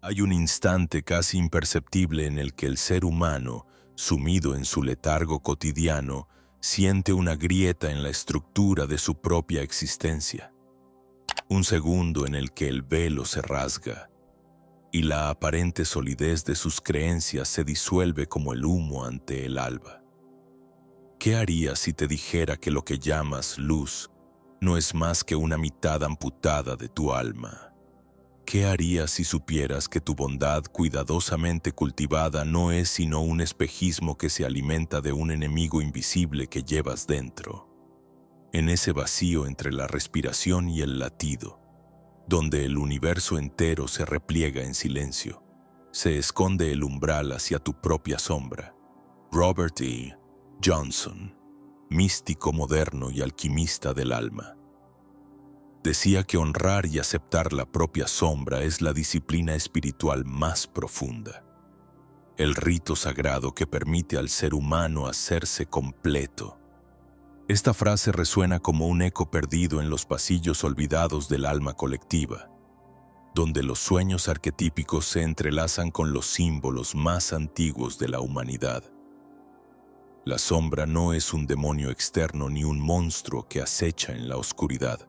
Hay un instante casi imperceptible en el que el ser humano, sumido en su letargo cotidiano, siente una grieta en la estructura de su propia existencia. Un segundo en el que el velo se rasga y la aparente solidez de sus creencias se disuelve como el humo ante el alba. ¿Qué harías si te dijera que lo que llamas luz no es más que una mitad amputada de tu alma? ¿Qué harías si supieras que tu bondad cuidadosamente cultivada no es sino un espejismo que se alimenta de un enemigo invisible que llevas dentro? En ese vacío entre la respiración y el latido, donde el universo entero se repliega en silencio, se esconde el umbral hacia tu propia sombra. Robert E. Johnson, místico moderno y alquimista del alma, decía que honrar y aceptar la propia sombra es la disciplina espiritual más profunda, el rito sagrado que permite al ser humano hacerse completo. Esta frase resuena como un eco perdido en los pasillos olvidados del alma colectiva, donde los sueños arquetípicos se entrelazan con los símbolos más antiguos de la humanidad. La sombra no es un demonio externo ni un monstruo que acecha en la oscuridad,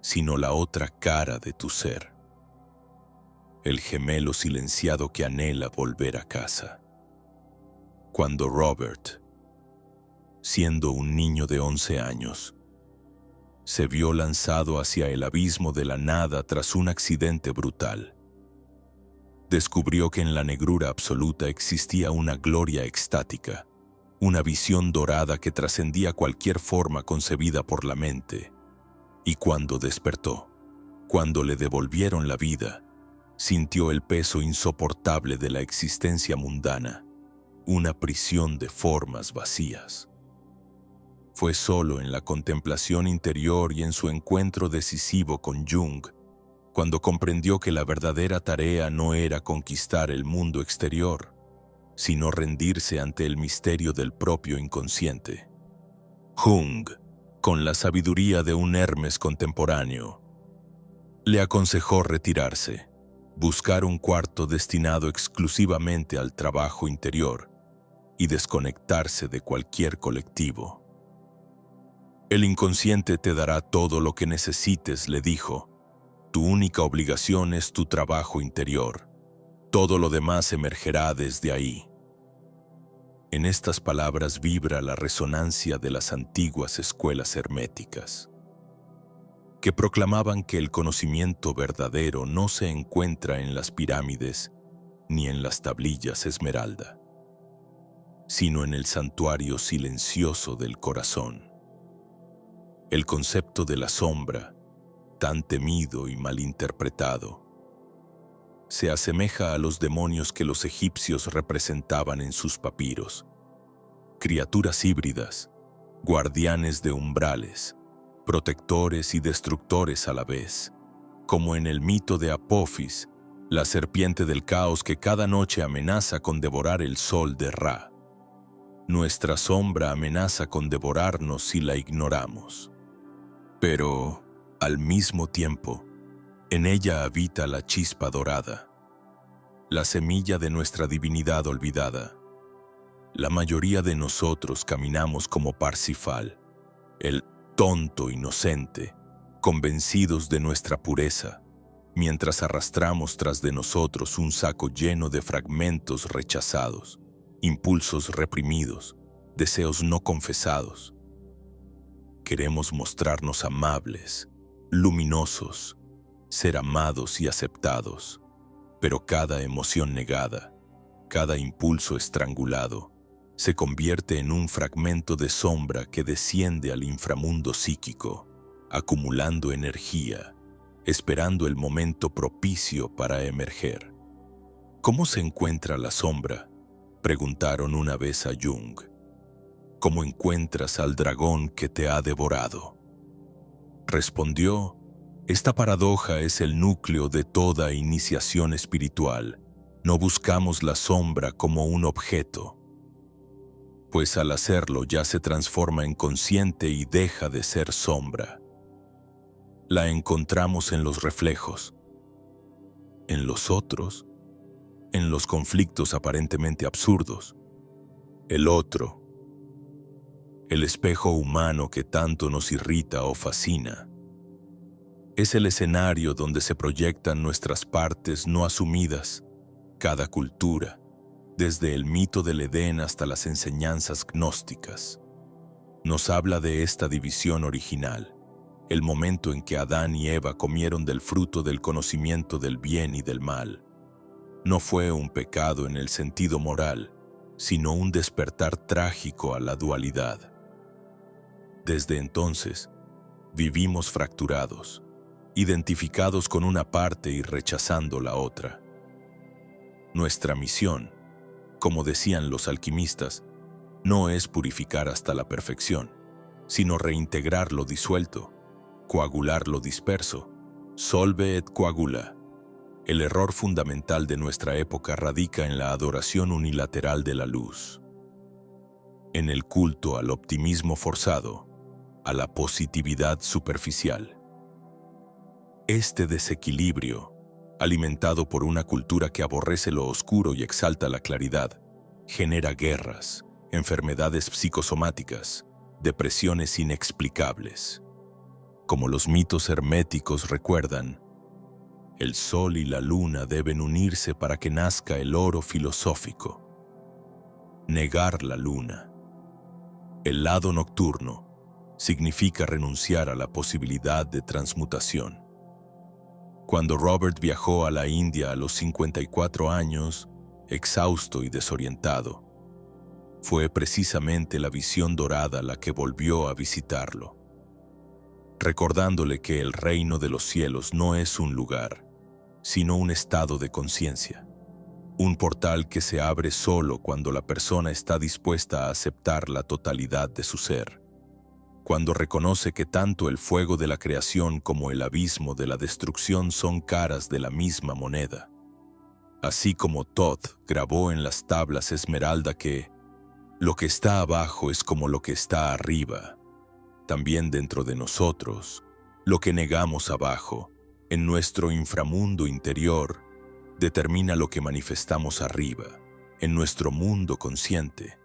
sino la otra cara de tu ser, el gemelo silenciado que anhela volver a casa. Cuando Robert, siendo un niño de 11 años, se vio lanzado hacia el abismo de la nada tras un accidente brutal, descubrió que en la negrura absoluta existía una gloria extática, una visión dorada que trascendía cualquier forma concebida por la mente. Y cuando despertó, cuando le devolvieron la vida, sintió el peso insoportable de la existencia mundana, una prisión de formas vacías. Fue solo en la contemplación interior y en su encuentro decisivo con Jung, cuando comprendió que la verdadera tarea no era conquistar el mundo exterior, sino rendirse ante el misterio del propio inconsciente. Jung, con la sabiduría de un Hermes contemporáneo, le aconsejó retirarse, buscar un cuarto destinado exclusivamente al trabajo interior y desconectarse de cualquier colectivo. El inconsciente te dará todo lo que necesites, le dijo. Tu única obligación es tu trabajo interior. Todo lo demás emergerá desde ahí. En estas palabras vibra la resonancia de las antiguas escuelas herméticas, que proclamaban que el conocimiento verdadero no se encuentra en las pirámides ni en las tablillas esmeralda, sino en el santuario silencioso del corazón. El concepto de la sombra, tan temido y malinterpretado, se asemeja a los demonios que los egipcios representaban en sus papiros, criaturas híbridas, guardianes de umbrales, protectores y destructores a la vez, como en el mito de Apophis, la serpiente del caos que cada noche amenaza con devorar el sol de Ra. Nuestra sombra amenaza con devorarnos si la ignoramos. Pero, al mismo tiempo, en ella habita la chispa dorada, la semilla de nuestra divinidad olvidada. La mayoría de nosotros caminamos como Parsifal, el tonto inocente, convencidos de nuestra pureza, mientras arrastramos tras de nosotros un saco lleno de fragmentos rechazados, impulsos reprimidos, deseos no confesados. Queremos mostrarnos amables, luminosos, ser amados y aceptados, pero cada emoción negada, cada impulso estrangulado, se convierte en un fragmento de sombra que desciende al inframundo psíquico, acumulando energía, esperando el momento propicio para emerger. ¿Cómo se encuentra la sombra?, preguntaron una vez a Jung. ¿Cómo encuentras al dragón que te ha devorado? Respondió: esta paradoja es el núcleo de toda iniciación espiritual. No buscamos la sombra como un objeto, pues al hacerlo ya se transforma en consciente y deja de ser sombra. La encontramos en los reflejos, en los otros, en los conflictos aparentemente absurdos. El otro, el espejo humano que tanto nos irrita o fascina, es el escenario donde se proyectan nuestras partes no asumidas, cada cultura, desde el mito del Edén hasta las enseñanzas gnósticas. Nos habla de esta división original, el momento en que Adán y Eva comieron del fruto del conocimiento del bien y del mal. No fue un pecado en el sentido moral, sino un despertar trágico a la dualidad. Desde entonces, vivimos fracturados, identificados con una parte y rechazando la otra. Nuestra misión, como decían los alquimistas, no es purificar hasta la perfección, sino reintegrar lo disuelto, coagular lo disperso, solve et coagula. El error fundamental de nuestra época radica en la adoración unilateral de la luz, en el culto al optimismo forzado, a la positividad superficial. Este desequilibrio, alimentado por una cultura que aborrece lo oscuro y exalta la claridad, genera guerras, enfermedades psicosomáticas, depresiones inexplicables. Como los mitos herméticos recuerdan, el sol y la luna deben unirse para que nazca el oro filosófico. Negar la luna, el lado nocturno, significa renunciar a la posibilidad de transmutación. Cuando Robert viajó a la India a los 54 años, exhausto y desorientado, fue precisamente la visión dorada la que volvió a visitarlo, recordándole que el reino de los cielos no es un lugar, sino un estado de conciencia, un portal que se abre solo cuando la persona está dispuesta a aceptar la totalidad de su ser, cuando reconoce que tanto el fuego de la creación como el abismo de la destrucción son caras de la misma moneda. Así como Thoth grabó en las tablas esmeralda que lo que está abajo es como lo que está arriba, también dentro de nosotros, lo que negamos abajo, en nuestro inframundo interior, determina lo que manifestamos arriba, en nuestro mundo consciente.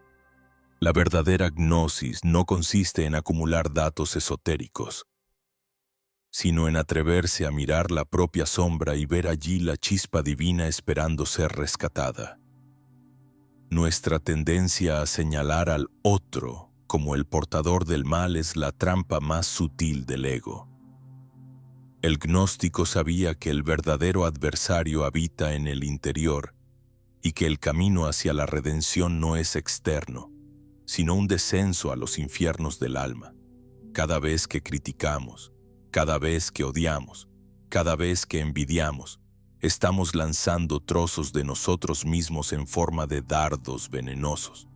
La verdadera gnosis no consiste en acumular datos esotéricos, sino en atreverse a mirar la propia sombra y ver allí la chispa divina esperando ser rescatada. Nuestra tendencia a señalar al otro como el portador del mal es la trampa más sutil del ego. El gnóstico sabía que el verdadero adversario habita en el interior y que el camino hacia la redención no es externo, sino un descenso a los infiernos del alma. Cada vez que criticamos, cada vez que odiamos, cada vez que envidiamos, estamos lanzando trozos de nosotros mismos en forma de dardos venenosos.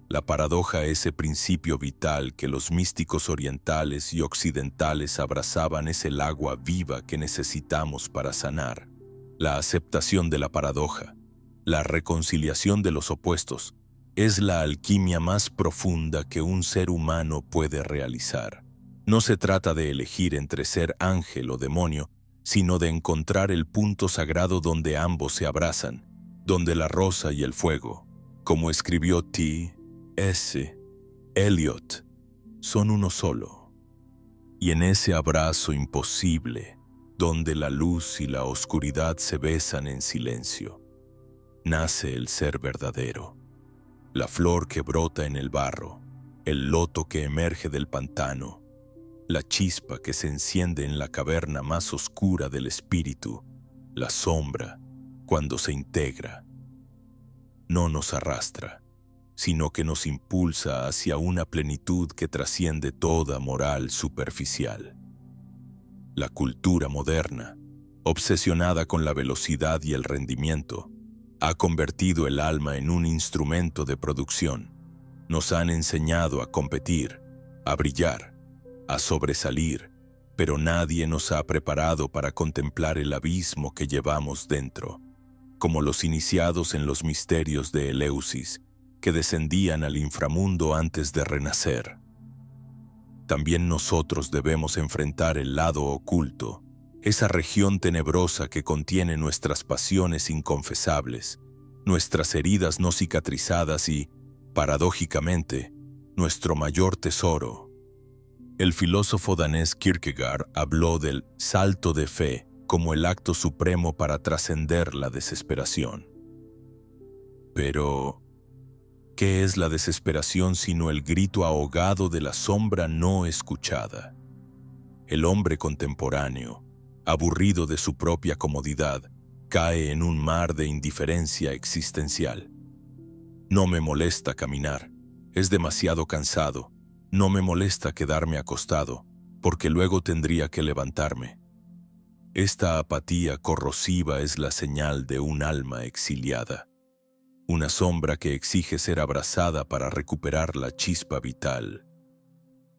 La paradoja, ese principio vital que los místicos orientales y occidentales abrazaban, es el agua viva que necesitamos para sanar. La aceptación de la paradoja, la reconciliación de los opuestos, es la alquimia más profunda que un ser humano puede realizar. No se trata de elegir entre ser ángel o demonio, sino de encontrar el punto sagrado donde ambos se abrazan, donde la rosa y el fuego, como escribió T.S. Eliot, son uno solo. Y en ese abrazo imposible, donde la luz y la oscuridad se besan en silencio, nace el ser verdadero. La flor que brota en el barro, el loto que emerge del pantano, la chispa que se enciende en la caverna más oscura del espíritu, la sombra, cuando se integra, no nos arrastra, sino que nos impulsa hacia una plenitud que trasciende toda moral superficial. La cultura moderna, obsesionada con la velocidad y el rendimiento, ha convertido el alma en un instrumento de producción. Nos han enseñado a competir, a brillar, a sobresalir, pero nadie nos ha preparado para contemplar el abismo que llevamos dentro, como los iniciados en los misterios de Eleusis, que descendían al inframundo antes de renacer. También nosotros debemos enfrentar el lado oculto, esa región tenebrosa que contiene nuestras pasiones inconfesables, nuestras heridas no cicatrizadas y, paradójicamente, nuestro mayor tesoro. El filósofo danés Kierkegaard habló del salto de fe como el acto supremo para trascender la desesperación. Pero, ¿qué es la desesperación sino el grito ahogado de la sombra no escuchada? El hombre contemporáneo, aburrido de su propia comodidad, cae en un mar de indiferencia existencial. No me molesta caminar, es demasiado cansado. No me molesta quedarme acostado, porque luego tendría que levantarme. Esta apatía corrosiva es la señal de un alma exiliada, una sombra que exige ser abrazada para recuperar la chispa vital.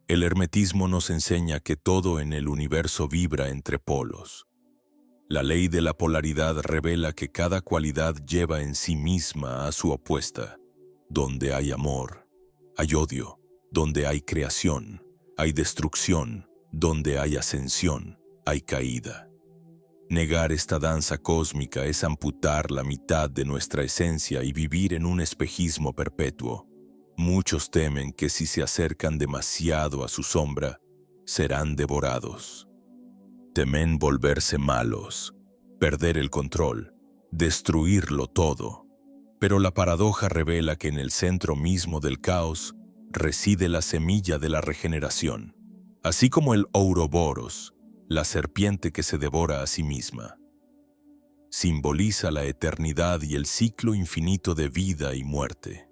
El hermetismo nos enseña que todo en el universo vibra entre polos. La ley de la polaridad revela que cada cualidad lleva en sí misma a su opuesta. Donde hay amor, hay odio. Donde hay creación, hay destrucción. Donde hay ascensión, hay caída. Negar esta danza cósmica es amputar la mitad de nuestra esencia y vivir en un espejismo perpetuo. Muchos temen que si se acercan demasiado a su sombra, serán devorados. Temen volverse malos, perder el control, destruirlo todo. Pero la paradoja revela que en el centro mismo del caos reside la semilla de la regeneración, así como el Ouroboros, la serpiente que se devora a sí misma. Simboliza la eternidad y el ciclo infinito de vida y muerte.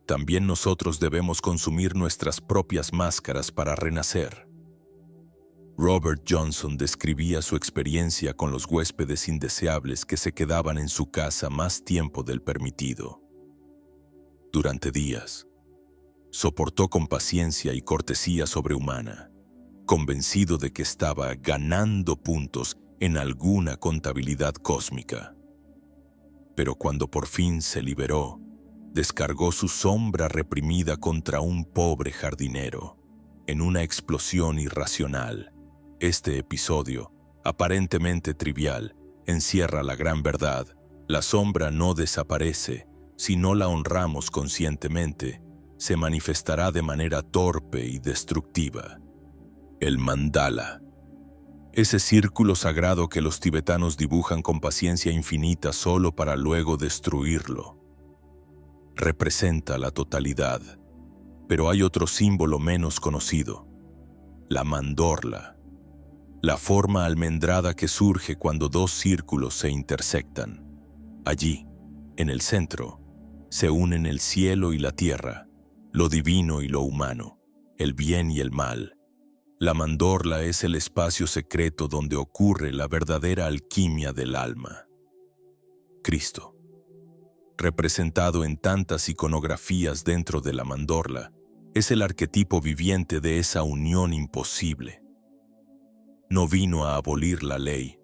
También nosotros debemos consumir nuestras propias máscaras para renacer. Robert Johnson describía su experiencia con los huéspedes indeseables que se quedaban en su casa más tiempo del permitido. Durante días, soportó con paciencia y cortesía sobrehumana, convencido de que estaba ganando puntos en alguna contabilidad cósmica. Pero cuando por fin se liberó, descargó su sombra reprimida contra un pobre jardinero, en una explosión irracional. Este episodio, aparentemente trivial, encierra la gran verdad. La sombra no desaparece. Si no la honramos conscientemente, se manifestará de manera torpe y destructiva. El mandala. Ese círculo sagrado que los tibetanos dibujan con paciencia infinita solo para luego destruirlo. Representa la totalidad, pero hay otro símbolo menos conocido, la mandorla, la forma almendrada que surge cuando dos círculos se intersectan. Allí, en el centro, se unen el cielo y la tierra, lo divino y lo humano, el bien y el mal. La mandorla es el espacio secreto donde ocurre la verdadera alquimia del alma. Cristo, representado en tantas iconografías dentro de la mandorla, es el arquetipo viviente de esa unión imposible. No vino a abolir la ley,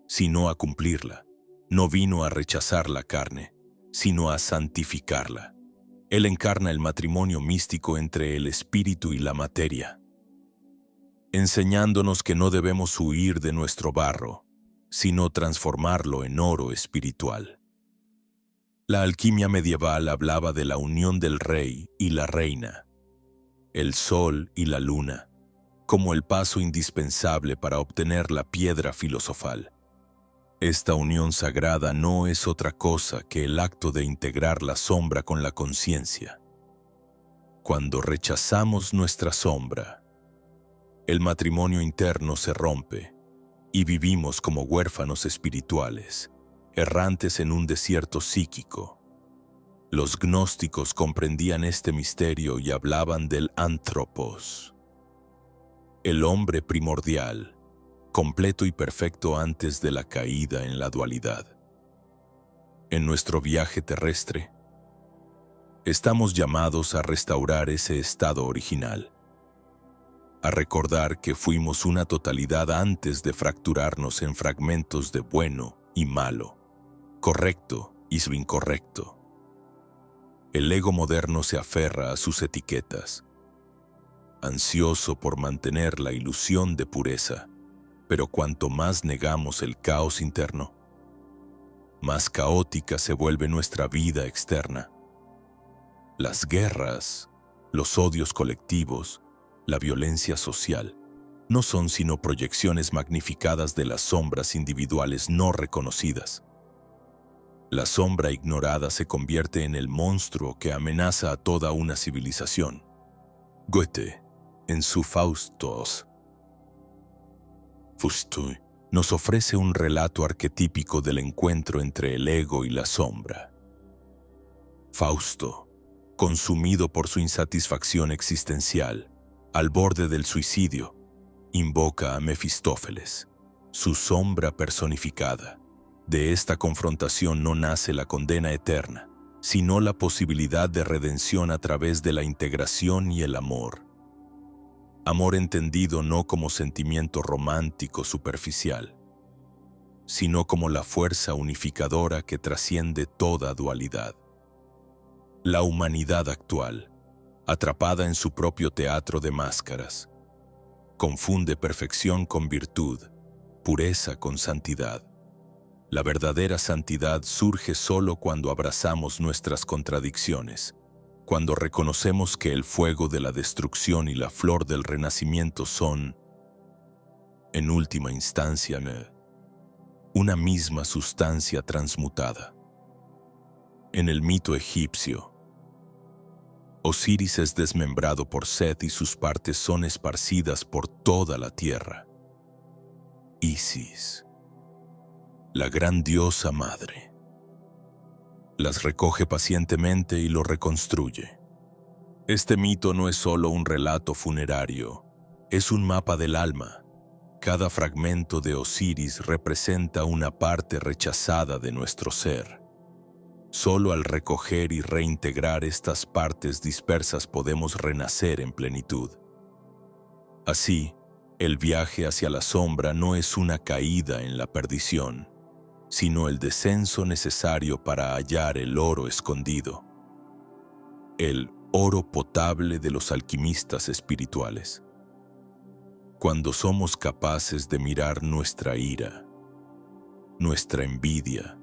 sino a cumplirla. No vino a rechazar la carne, sino a santificarla. Él encarna el matrimonio místico entre el espíritu y la materia, enseñándonos que no debemos huir de nuestro barro, sino transformarlo en oro espiritual. La alquimia medieval hablaba de la unión del rey y la reina, el sol y la luna, como el paso indispensable para obtener la piedra filosofal. Esta unión sagrada no es otra cosa que el acto de integrar la sombra con la conciencia. Cuando rechazamos nuestra sombra, el matrimonio interno se rompe y vivimos como huérfanos espirituales, errantes en un desierto psíquico. Los gnósticos comprendían este misterio y hablaban del anthropos, el hombre primordial, completo y perfecto antes de la caída en la dualidad. En nuestro viaje terrestre, estamos llamados a restaurar ese estado original, a recordar que fuimos una totalidad antes de fracturarnos en fragmentos de bueno y malo, correcto y su incorrecto. El ego moderno se aferra a sus etiquetas, ansioso por mantener la ilusión de pureza. Pero cuanto más negamos el caos interno, más caótica se vuelve nuestra vida externa. Las guerras, los odios colectivos, la violencia social, no son sino proyecciones magnificadas de las sombras individuales no reconocidas. La sombra ignorada se convierte en el monstruo que amenaza a toda una civilización. Goethe, en su Faustus, nos ofrece un relato arquetípico del encuentro entre el ego y la sombra. Fausto, consumido por su insatisfacción existencial, al borde del suicidio, invoca a Mefistófeles, su sombra personificada. De esta confrontación no nace la condena eterna, sino la posibilidad de redención a través de la integración y el amor. Amor entendido no como sentimiento romántico superficial, sino como la fuerza unificadora que trasciende toda dualidad. La humanidad actual, atrapada en su propio teatro de máscaras, confunde perfección con virtud, pureza con santidad. La verdadera santidad surge solo cuando abrazamos nuestras contradicciones, cuando reconocemos que el fuego de la destrucción y la flor del renacimiento son, en última instancia, una misma sustancia transmutada. En el mito egipcio, Osiris es desmembrado por Set y sus partes son esparcidas por toda la tierra. Isis, la gran diosa madre, las recoge pacientemente y lo reconstruye. Este mito no es solo un relato funerario, es un mapa del alma. Cada fragmento de Osiris representa una parte rechazada de nuestro ser. Solo al recoger y reintegrar estas partes dispersas podemos renacer en plenitud. Así, el viaje hacia la sombra no es una caída en la perdición, sino el descenso necesario para hallar el oro escondido, el oro potable de los alquimistas espirituales. Cuando somos capaces de mirar nuestra ira, nuestra envidia,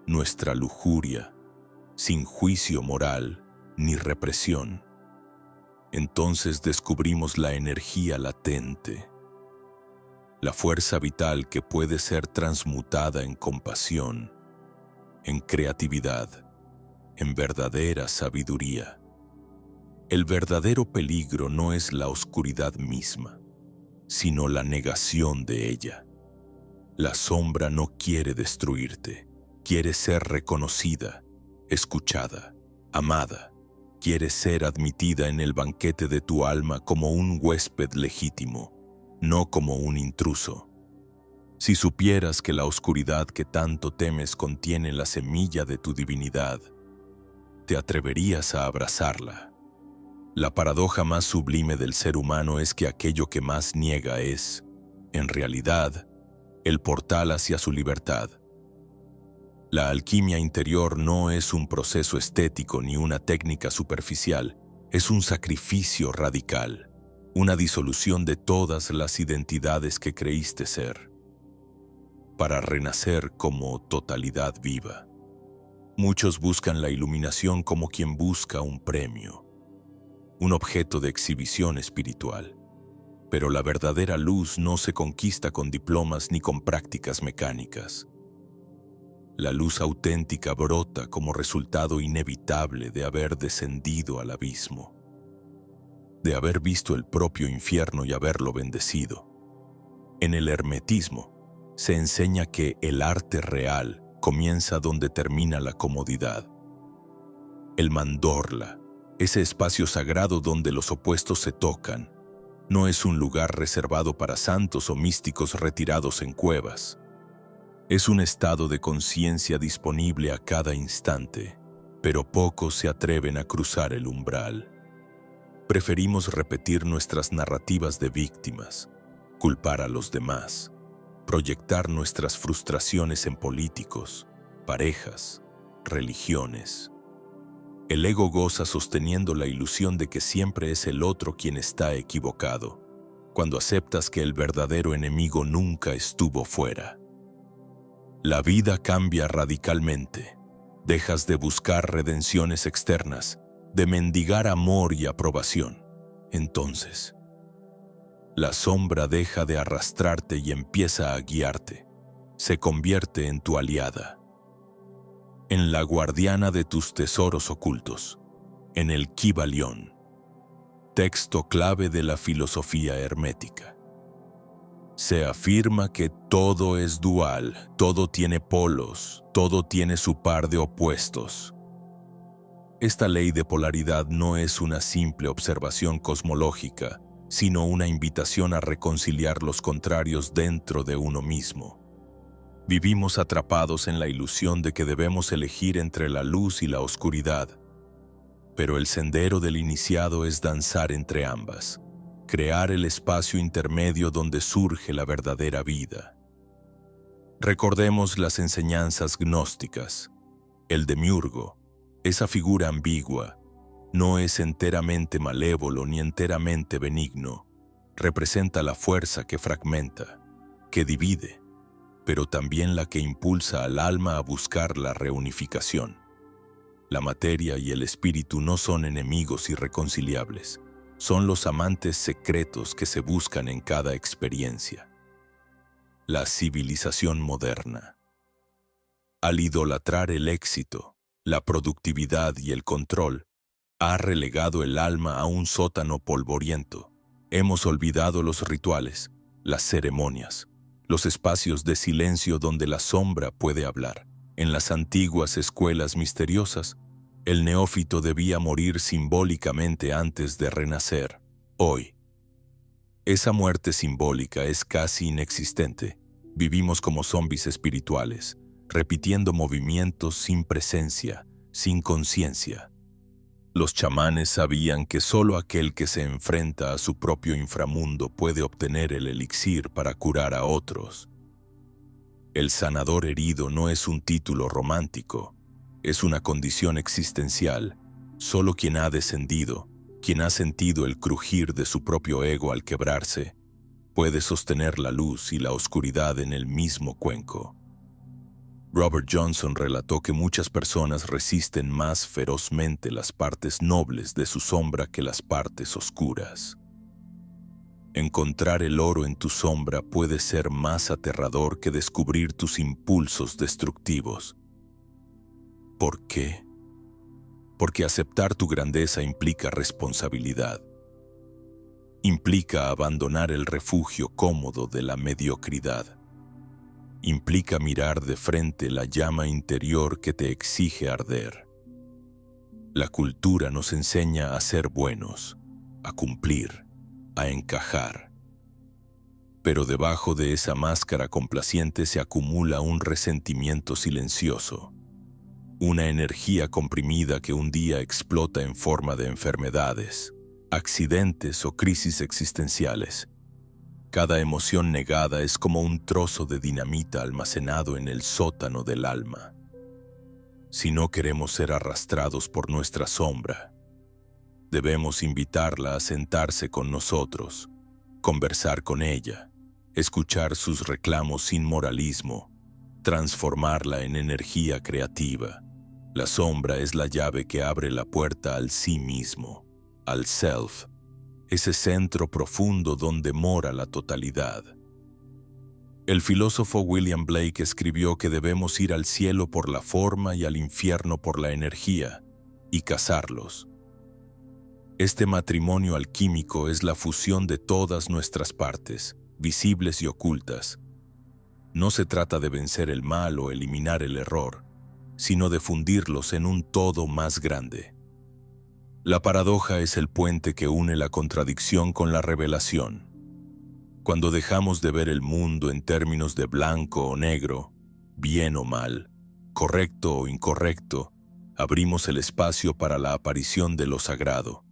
nuestra lujuria, sin juicio moral ni represión, entonces descubrimos la energía latente, la fuerza vital que puede ser transmutada en compasión, en creatividad, en verdadera sabiduría. El verdadero peligro no es la oscuridad misma, sino la negación de ella. La sombra no quiere destruirte, quiere ser reconocida, escuchada, amada, quiere ser admitida en el banquete de tu alma como un huésped legítimo, no como un intruso. Si supieras que la oscuridad que tanto temes contiene la semilla de tu divinidad, te atreverías a abrazarla. La paradoja más sublime del ser humano es que aquello que más niega es, en realidad, el portal hacia su libertad. La alquimia interior no es un proceso estético ni una técnica superficial, es un sacrificio radical, una disolución de todas las identidades que creíste ser, para renacer como totalidad viva. Muchos buscan la iluminación como quien busca un premio, un objeto de exhibición espiritual. Pero la verdadera luz no se conquista con diplomas ni con prácticas mecánicas. La luz auténtica brota como resultado inevitable de haber descendido al abismo, de haber visto el propio infierno y haberlo bendecido. En el hermetismo se enseña que el arte real comienza donde termina la comodidad. El mandorla, ese espacio sagrado donde los opuestos se tocan, no es un lugar reservado para santos o místicos retirados en cuevas. Es un estado de conciencia disponible a cada instante, pero pocos se atreven a cruzar el umbral. Preferimos repetir nuestras narrativas de víctimas, culpar a los demás, proyectar nuestras frustraciones en políticos, parejas, religiones. El ego goza sosteniendo la ilusión de que siempre es el otro quien está equivocado. cuando aceptas que el verdadero enemigo nunca estuvo fuera. La vida cambia radicalmente. Dejas de buscar redenciones externas, de mendigar amor y aprobación. Entonces, la sombra deja de arrastrarte y empieza a guiarte. Se convierte en tu aliada, en la guardiana de tus tesoros ocultos, en el Kybalión, texto clave de la filosofía hermética. Se afirma que todo es dual, todo tiene polos, todo tiene su par de opuestos. Esta ley de polaridad no es una simple observación cosmológica, sino una invitación a reconciliar los contrarios dentro de uno mismo. Vivimos atrapados en la ilusión de que debemos elegir entre la luz y la oscuridad, pero el sendero del iniciado es danzar entre ambas, crear el espacio intermedio donde surge la verdadera vida. Recordemos las enseñanzas gnósticas. El demiurgo, esa figura ambigua, no es enteramente malévolo ni enteramente benigno. Representa la fuerza que fragmenta, que divide, pero también la que impulsa al alma a buscar la reunificación. La materia y el espíritu no son enemigos irreconciliables, son los amantes secretos que se buscan en cada experiencia. La civilización moderna, al idolatrar el éxito, la productividad y el control, ha relegado el alma a un sótano polvoriento. Hemos olvidado los rituales, las ceremonias, los espacios de silencio donde la sombra puede hablar. En las antiguas escuelas misteriosas, el neófito debía morir simbólicamente antes de renacer. Hoy, esa muerte simbólica es casi inexistente. Vivimos como zombis espirituales, repitiendo movimientos sin presencia, sin conciencia. Los chamanes sabían que solo aquel que se enfrenta a su propio inframundo puede obtener el elixir para curar a otros. El sanador herido no es un título romántico, es una condición existencial. Solo quien ha descendido, quien ha sentido el crujir de su propio ego al quebrarse, puede sostener la luz y la oscuridad en el mismo cuenco. Robert Johnson relató que muchas personas resisten más ferozmente las partes nobles de su sombra que las partes oscuras. Encontrar el oro en tu sombra puede ser más aterrador que descubrir tus impulsos destructivos. ¿Por qué? Porque aceptar tu grandeza implica responsabilidad. Implica abandonar el refugio cómodo de la mediocridad. Implica mirar de frente la llama interior que te exige arder. La cultura nos enseña a ser buenos, a cumplir, a encajar. Pero debajo de esa máscara complaciente se acumula un resentimiento silencioso, una energía comprimida que un día explota en forma de enfermedades, accidentes o crisis existenciales. Cada emoción negada es como un trozo de dinamita almacenado en el sótano del alma. Si no queremos ser arrastrados por nuestra sombra, debemos invitarla a sentarse con nosotros, conversar con ella, escuchar sus reclamos sin moralismo, transformarla en energía creativa. La sombra es la llave que abre la puerta al sí mismo, al self, ese centro profundo donde mora la totalidad. El filósofo William Blake escribió que debemos ir al cielo por la forma y al infierno por la energía, y casarlos. Este matrimonio alquímico es la fusión de todas nuestras partes, visibles y ocultas. No se trata de vencer el mal o eliminar el error, sino de fundirlos en un todo más grande. La paradoja es el puente que une la contradicción con la revelación. Cuando dejamos de ver el mundo en términos de blanco o negro, bien o mal, correcto o incorrecto, abrimos el espacio para la aparición de lo sagrado.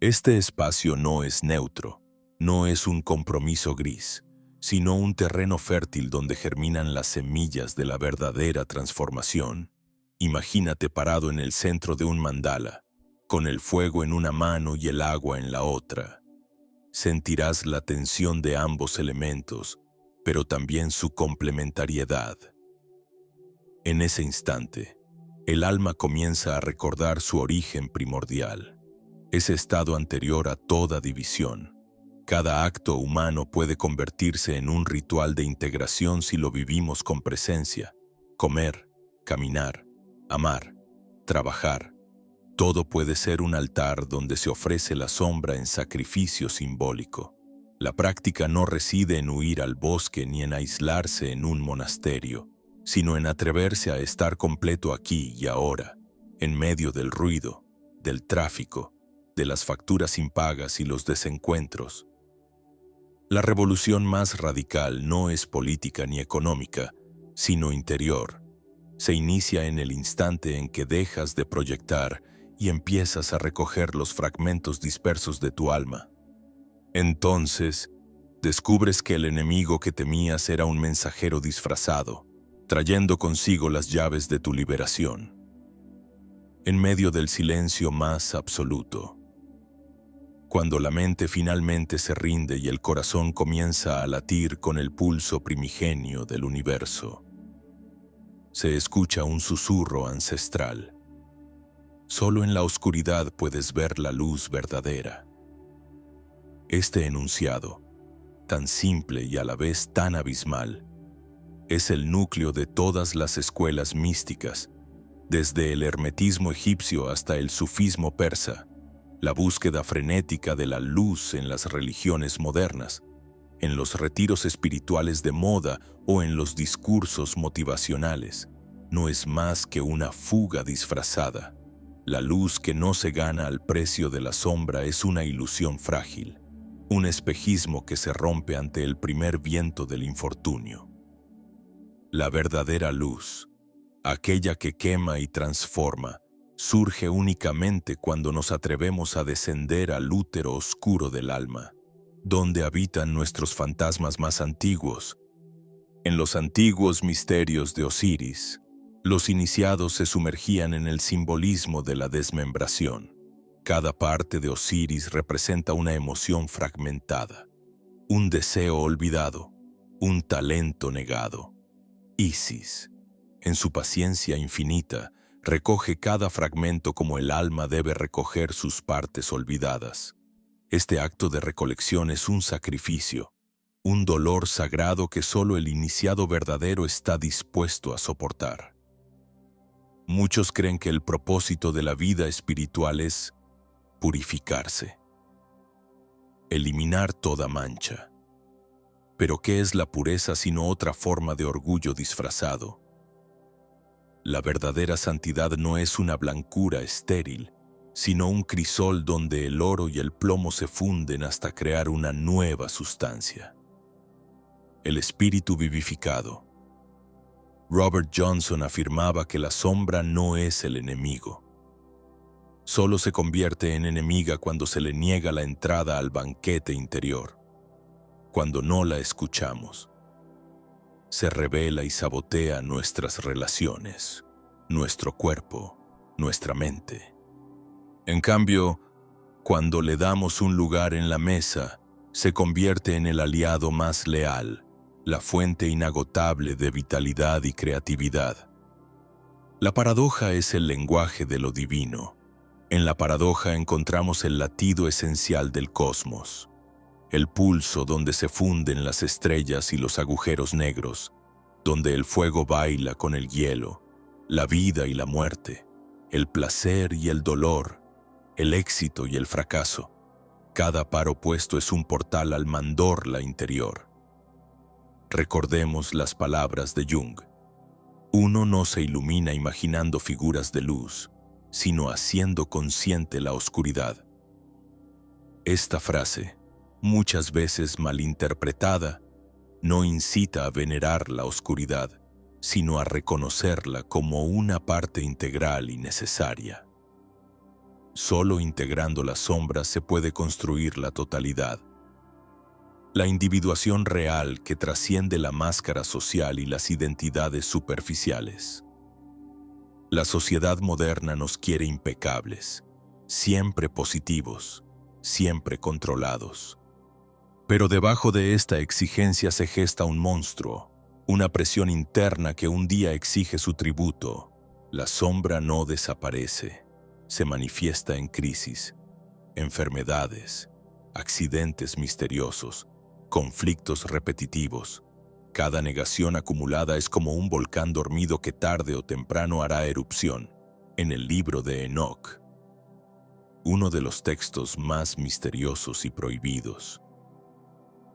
Este espacio no es neutro, no es un compromiso gris, sino un terreno fértil donde germinan las semillas de la verdadera transformación. Imagínate parado en el centro de un mandala, con el fuego en una mano y el agua en la otra. sentirás la tensión de ambos elementos, pero también su complementariedad. En ese instante, el alma comienza a recordar su origen primordial, ese estado anterior a toda división. Cada acto humano puede convertirse en un ritual de integración si lo vivimos con presencia. Comer, caminar, amar, trabajar. Todo puede ser un altar donde se ofrece la sombra en sacrificio simbólico. La práctica no reside en huir al bosque ni en aislarse en un monasterio, sino en atreverse a estar completo aquí y ahora, en medio del ruido, del tráfico, de las facturas impagas y los desencuentros. La revolución más radical no es política ni económica, sino interior. Se inicia en el instante en que dejas de proyectar y empiezas a recoger los fragmentos dispersos de tu alma. Entonces, descubres que el enemigo que temías era un mensajero disfrazado, trayendo consigo las llaves de tu liberación. En medio del silencio más absoluto, cuando la mente finalmente se rinde y el corazón comienza a latir con el pulso primigenio del universo, se escucha un susurro ancestral. Solo en la oscuridad puedes ver la luz verdadera. Este enunciado, tan simple y a la vez tan abismal, es el núcleo de todas las escuelas místicas, desde el hermetismo egipcio hasta el sufismo persa, la búsqueda frenética de la luz en las religiones modernas, en los retiros espirituales de moda o en los discursos motivacionales, no es más que una fuga disfrazada. La luz que no se gana al precio de la sombra es una ilusión frágil, un espejismo que se rompe ante el primer viento del infortunio. La verdadera luz, aquella que quema y transforma, surge únicamente cuando nos atrevemos a descender al útero oscuro del alma, donde habitan nuestros fantasmas más antiguos. En los antiguos misterios de Osiris, los iniciados se sumergían en el simbolismo de la desmembración. Cada parte de Osiris representa una emoción fragmentada, un deseo olvidado, un talento negado. Isis, en su paciencia infinita, recoge cada fragmento como el alma debe recoger sus partes olvidadas. Este acto de recolección es un sacrificio, un dolor sagrado que solo el iniciado verdadero está dispuesto a soportar. Muchos creen que el propósito de la vida espiritual es purificarse, eliminar toda mancha. Pero ¿qué es la pureza sino otra forma de orgullo disfrazado? La verdadera santidad no es una blancura estéril, sino un crisol donde el oro y el plomo se funden hasta crear una nueva sustancia. El espíritu vivificado. Robert Johnson afirmaba que la sombra no es el enemigo. Solo se convierte en enemiga cuando se le niega la entrada al banquete interior, cuando no la escuchamos. Se revela y sabotea nuestras relaciones, nuestro cuerpo, nuestra mente. En cambio, cuando le damos un lugar en la mesa, se convierte en el aliado más leal, la fuente inagotable de vitalidad y creatividad. La paradoja es el lenguaje de lo divino. En la paradoja encontramos el latido esencial del cosmos, el pulso donde se funden las estrellas y los agujeros negros, donde el fuego baila con el hielo, la vida y la muerte, el placer y el dolor, el éxito y el fracaso. Cada par opuesto es un portal al mandorla interior. Recordemos las palabras de Jung. Uno no se ilumina imaginando figuras de luz, sino haciendo consciente la oscuridad. Esta frase, muchas veces malinterpretada, no incita a venerar la oscuridad, sino a reconocerla como una parte integral y necesaria. Solo integrando las sombras se puede construir la totalidad. La individuación real que trasciende la máscara social y las identidades superficiales. La sociedad moderna nos quiere impecables, siempre positivos, siempre controlados. Pero debajo de esta exigencia se gesta un monstruo, una presión interna que un día exige su tributo. La sombra no desaparece, se manifiesta en crisis, enfermedades, accidentes misteriosos, conflictos repetitivos. Cada negación acumulada es como un volcán dormido que tarde o temprano hará erupción. En el libro de Enoc, uno de los textos más misteriosos y prohibidos,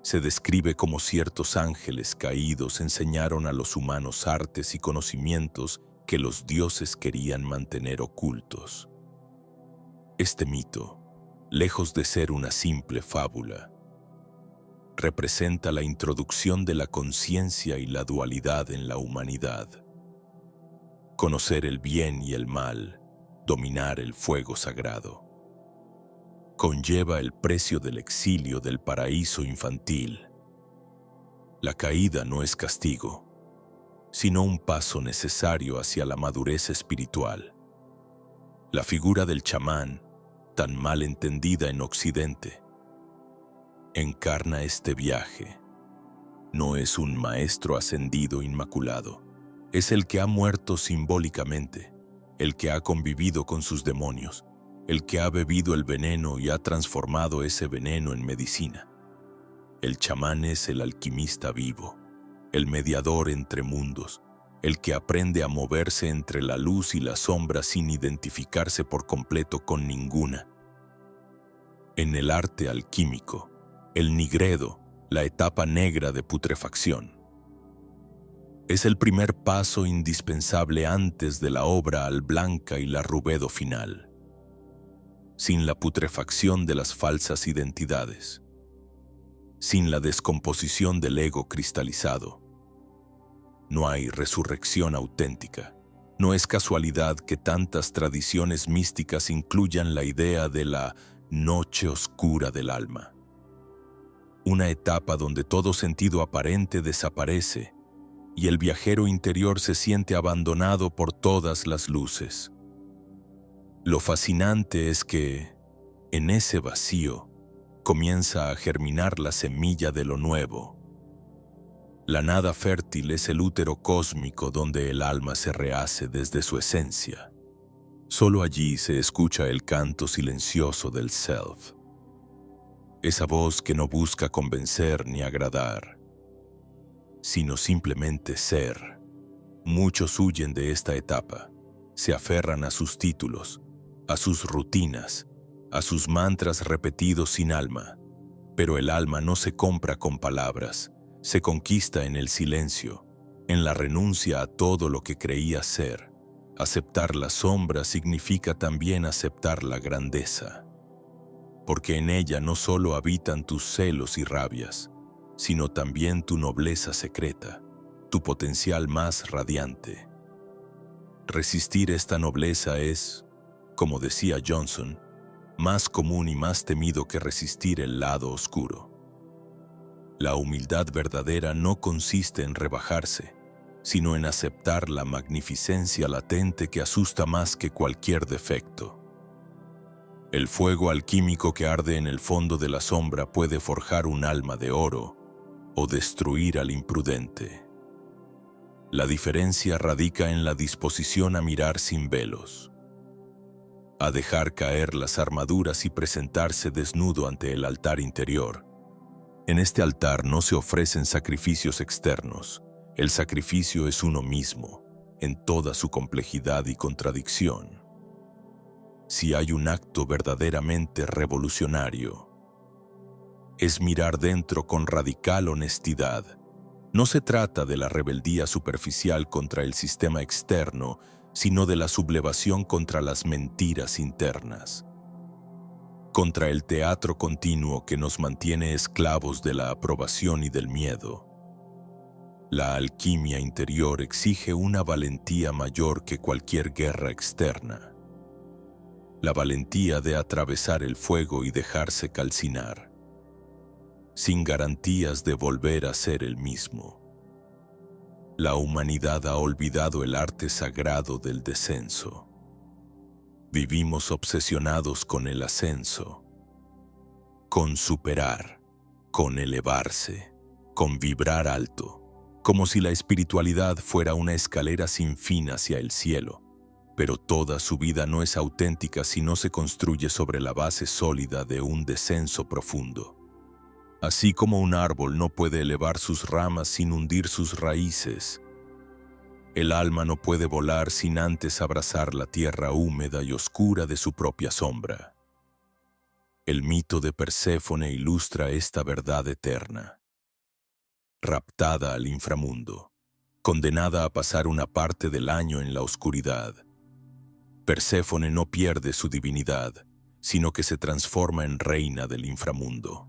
se describe como ciertos ángeles caídos enseñaron a los humanos artes y conocimientos que los dioses querían mantener ocultos. Este mito, lejos de ser una simple fábula, representa la introducción de la conciencia y la dualidad en la humanidad. Conocer el bien y el mal, dominar el fuego sagrado, conlleva el precio del exilio del paraíso infantil. La caída no es castigo, sino un paso necesario hacia la madurez espiritual. La figura del chamán, tan mal entendida en Occidente, encarna este viaje. No es un maestro ascendido inmaculado, es el que ha muerto simbólicamente, el que ha convivido con sus demonios, el que ha bebido el veneno y ha transformado ese veneno en medicina. El chamán es el alquimista vivo, el mediador entre mundos, el que aprende a moverse entre la luz y la sombra sin identificarse por completo con ninguna. En el arte alquímico, el nigredo, la etapa negra de putrefacción, es el primer paso indispensable antes de la obra alblanca y la rubedo final. Sin la putrefacción de las falsas identidades, sin la descomposición del ego cristalizado, no hay resurrección auténtica. No es casualidad que tantas tradiciones místicas incluyan la idea de la noche oscura del alma, una etapa donde todo sentido aparente desaparece y el viajero interior se siente abandonado por todas las luces. Lo fascinante es que, en ese vacío, comienza a germinar la semilla de lo nuevo. La nada fértil es el útero cósmico donde el alma se rehace desde su esencia. Solo allí se escucha el canto silencioso del self, esa voz que no busca convencer ni agradar, sino simplemente ser. Muchos huyen de esta etapa, se aferran a sus títulos, a sus rutinas, a sus mantras repetidos sin alma. Pero el alma no se compra con palabras, se conquista en el silencio, en la renuncia a todo lo que creía ser. Aceptar la sombra significa también aceptar la grandeza, porque en ella no solo habitan tus celos y rabias, sino también tu nobleza secreta, tu potencial más radiante. Resistir esta nobleza es, como decía Johnson, más común y más temido que resistir el lado oscuro. La humildad verdadera no consiste en rebajarse, sino en aceptar la magnificencia latente que asusta más que cualquier defecto. El fuego alquímico que arde en el fondo de la sombra puede forjar un alma de oro o destruir al imprudente. La diferencia radica en la disposición a mirar sin velos, a dejar caer las armaduras y presentarse desnudo ante el altar interior. En este altar no se ofrecen sacrificios externos, el sacrificio es uno mismo, en toda su complejidad y contradicción. Si hay un acto verdaderamente revolucionario, es mirar dentro con radical honestidad. No se trata de la rebeldía superficial contra el sistema externo, sino de la sublevación contra las mentiras internas, contra el teatro continuo que nos mantiene esclavos de la aprobación y del miedo. La alquimia interior exige una valentía mayor que cualquier guerra externa, la valentía de atravesar el fuego y dejarse calcinar, sin garantías de volver a ser el mismo. La humanidad ha olvidado el arte sagrado del descenso. Vivimos obsesionados con el ascenso, con superar, con elevarse, con vibrar alto, como si la espiritualidad fuera una escalera sin fin hacia el cielo. Pero toda su vida no es auténtica si no se construye sobre la base sólida de un descenso profundo. Así como un árbol no puede elevar sus ramas sin hundir sus raíces, el alma no puede volar sin antes abrazar la tierra húmeda y oscura de su propia sombra. El mito de Perséfone ilustra esta verdad eterna. Raptada al inframundo, condenada a pasar una parte del año en la oscuridad, Perséfone no pierde su divinidad, sino que se transforma en reina del inframundo.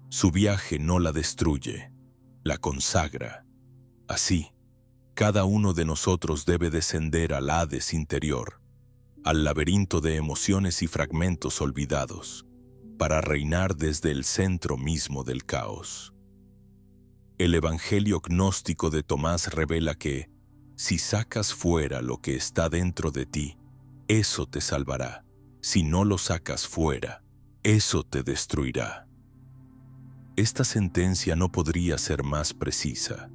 Su viaje no la destruye, la consagra. Así, cada uno de nosotros debe descender al Hades interior, al laberinto de emociones y fragmentos olvidados, para reinar desde el centro mismo del caos. El Evangelio gnóstico de Tomás revela que, si sacas fuera lo que está dentro de ti, eso te salvará. Si no lo sacas fuera, eso te destruirá. Esta sentencia no podría ser más precisa.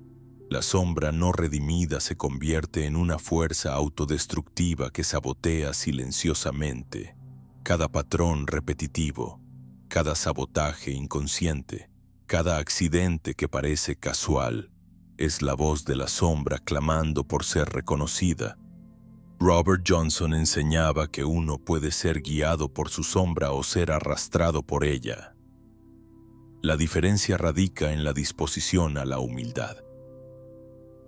La sombra no redimida se convierte en una fuerza autodestructiva que sabotea silenciosamente cada patrón repetitivo, cada sabotaje inconsciente, cada accidente que parece casual. Es la voz de la sombra clamando por ser reconocida. Robert Johnson enseñaba que uno puede ser guiado por su sombra o ser arrastrado por ella. La diferencia radica en la disposición a la humildad.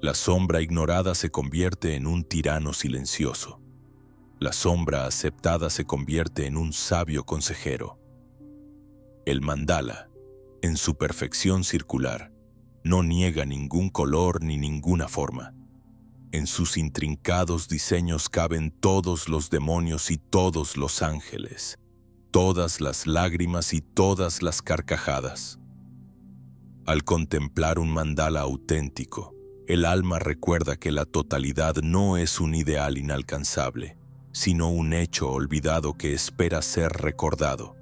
La sombra ignorada se convierte en un tirano silencioso. La sombra aceptada se convierte en un sabio consejero. El mandala, en su perfección circular, no niega ningún color ni ninguna forma. En sus intrincados diseños caben todos los demonios y todos los ángeles, todas las lágrimas y todas las carcajadas. Al contemplar un mandala auténtico, el alma recuerda que la totalidad no es un ideal inalcanzable, sino un hecho olvidado que espera ser recordado.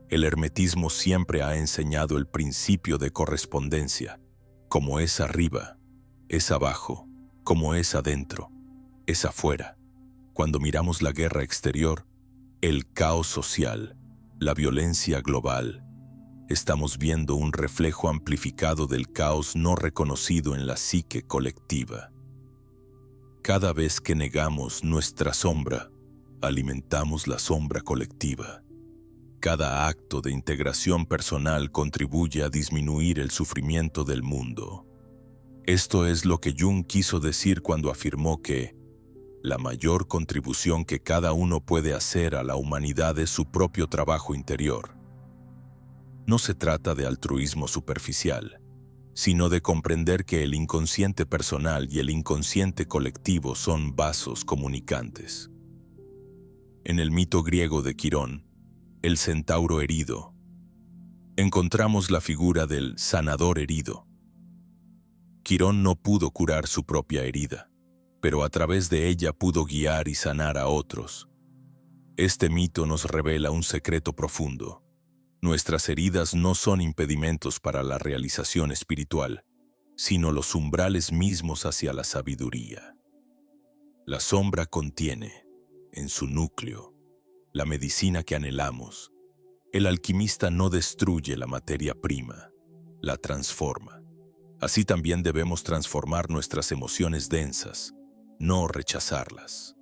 El hermetismo siempre ha enseñado el principio de correspondencia. Como es arriba, es abajo. Como es adentro, es afuera. Cuando miramos la guerra exterior, el caos social, la violencia global, estamos viendo un reflejo amplificado del caos no reconocido en la psique colectiva. Cada vez que negamos nuestra sombra, alimentamos la sombra colectiva. Cada acto de integración personal contribuye a disminuir el sufrimiento del mundo. Esto es lo que Jung quiso decir cuando afirmó que la mayor contribución que cada uno puede hacer a la humanidad es su propio trabajo interior. No se trata de altruismo superficial, sino de comprender que el inconsciente personal y el inconsciente colectivo son vasos comunicantes. En el mito griego de Quirón, el centauro herido, encontramos la figura del sanador herido. Quirón no pudo curar su propia herida, pero a través de ella pudo guiar y sanar a otros. Este mito nos revela un secreto profundo. Nuestras heridas no son impedimentos para la realización espiritual, sino los umbrales mismos hacia la sabiduría. La sombra contiene, en su núcleo, la medicina que anhelamos. El alquimista no destruye la materia prima, la transforma. Así también debemos transformar nuestras emociones densas, no rechazarlas.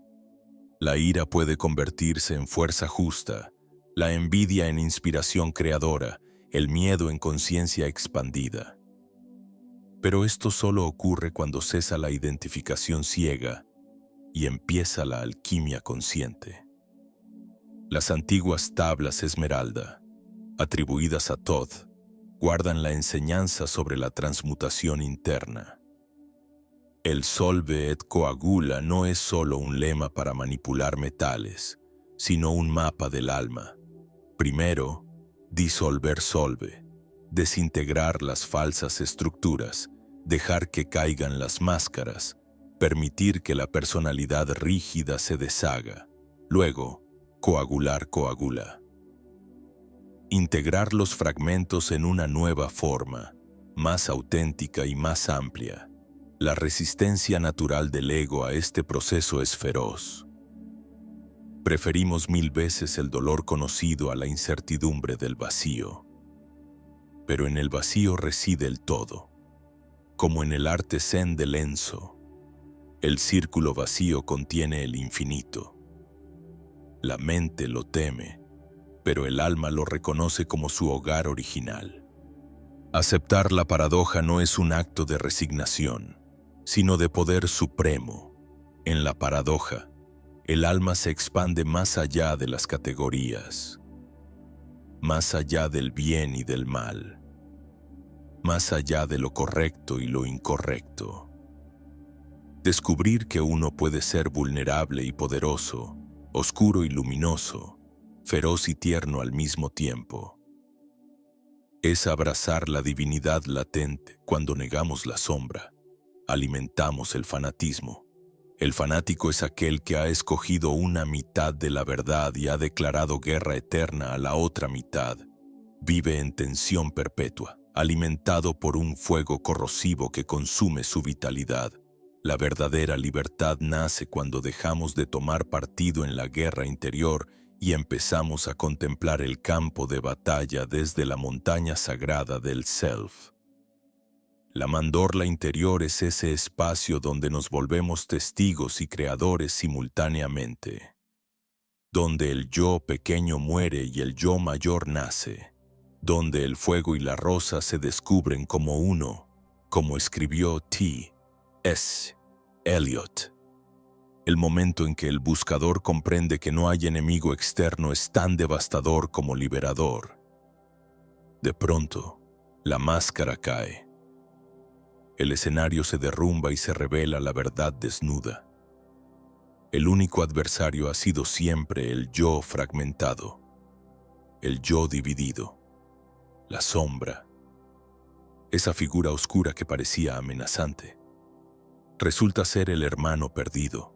La ira puede convertirse en fuerza justa, la envidia en inspiración creadora, el miedo en conciencia expandida. Pero esto solo ocurre cuando cesa la identificación ciega y empieza la alquimia consciente. Las antiguas tablas esmeralda, atribuidas a Thoth, guardan la enseñanza sobre la transmutación interna. El solve et coagula no es solo un lema para manipular metales, sino un mapa del alma. Primero, disolver solve, desintegrar las falsas estructuras, dejar que caigan las máscaras, permitir que la personalidad rígida se deshaga. Luego, coagular coagula. integrar los fragmentos en una nueva forma, más auténtica y más amplia. La resistencia natural del ego a este proceso es feroz. Preferimos 1000 veces el dolor conocido a la incertidumbre del vacío. Pero en el vacío reside el todo, como en el arte zen del Enso. El círculo vacío contiene el infinito. La mente lo teme, pero el alma lo reconoce como su hogar original. Aceptar la paradoja no es un acto de resignación, sino de poder supremo. En la paradoja, el alma se expande más allá de las categorías, más allá del bien y del mal, más allá de lo correcto y lo incorrecto. Descubrir que uno puede ser vulnerable y poderoso, oscuro y luminoso, feroz y tierno al mismo tiempo. Es abrazar la divinidad latente. Cuando negamos la sombra, alimentamos el fanatismo. El fanático es aquel que ha escogido una mitad de la verdad y ha declarado guerra eterna a la otra mitad. Vive en tensión perpetua, alimentado por un fuego corrosivo que consume su vitalidad. La verdadera libertad nace cuando dejamos de tomar partido en la guerra interior y empezamos a contemplar el campo de batalla desde la montaña sagrada del Self. La mandorla interior es ese espacio donde nos volvemos testigos y creadores simultáneamente, donde el yo pequeño muere y el yo mayor nace, donde el fuego y la rosa se descubren como uno, como escribió T.S. Eliot. El momento en que el buscador comprende que no hay enemigo externo es tan devastador como liberador. De pronto, la máscara cae. El escenario se derrumba y se revela la verdad desnuda. El único adversario ha sido siempre el yo fragmentado, el yo dividido, la sombra, esa figura oscura que parecía amenazante. Resulta ser el hermano perdido,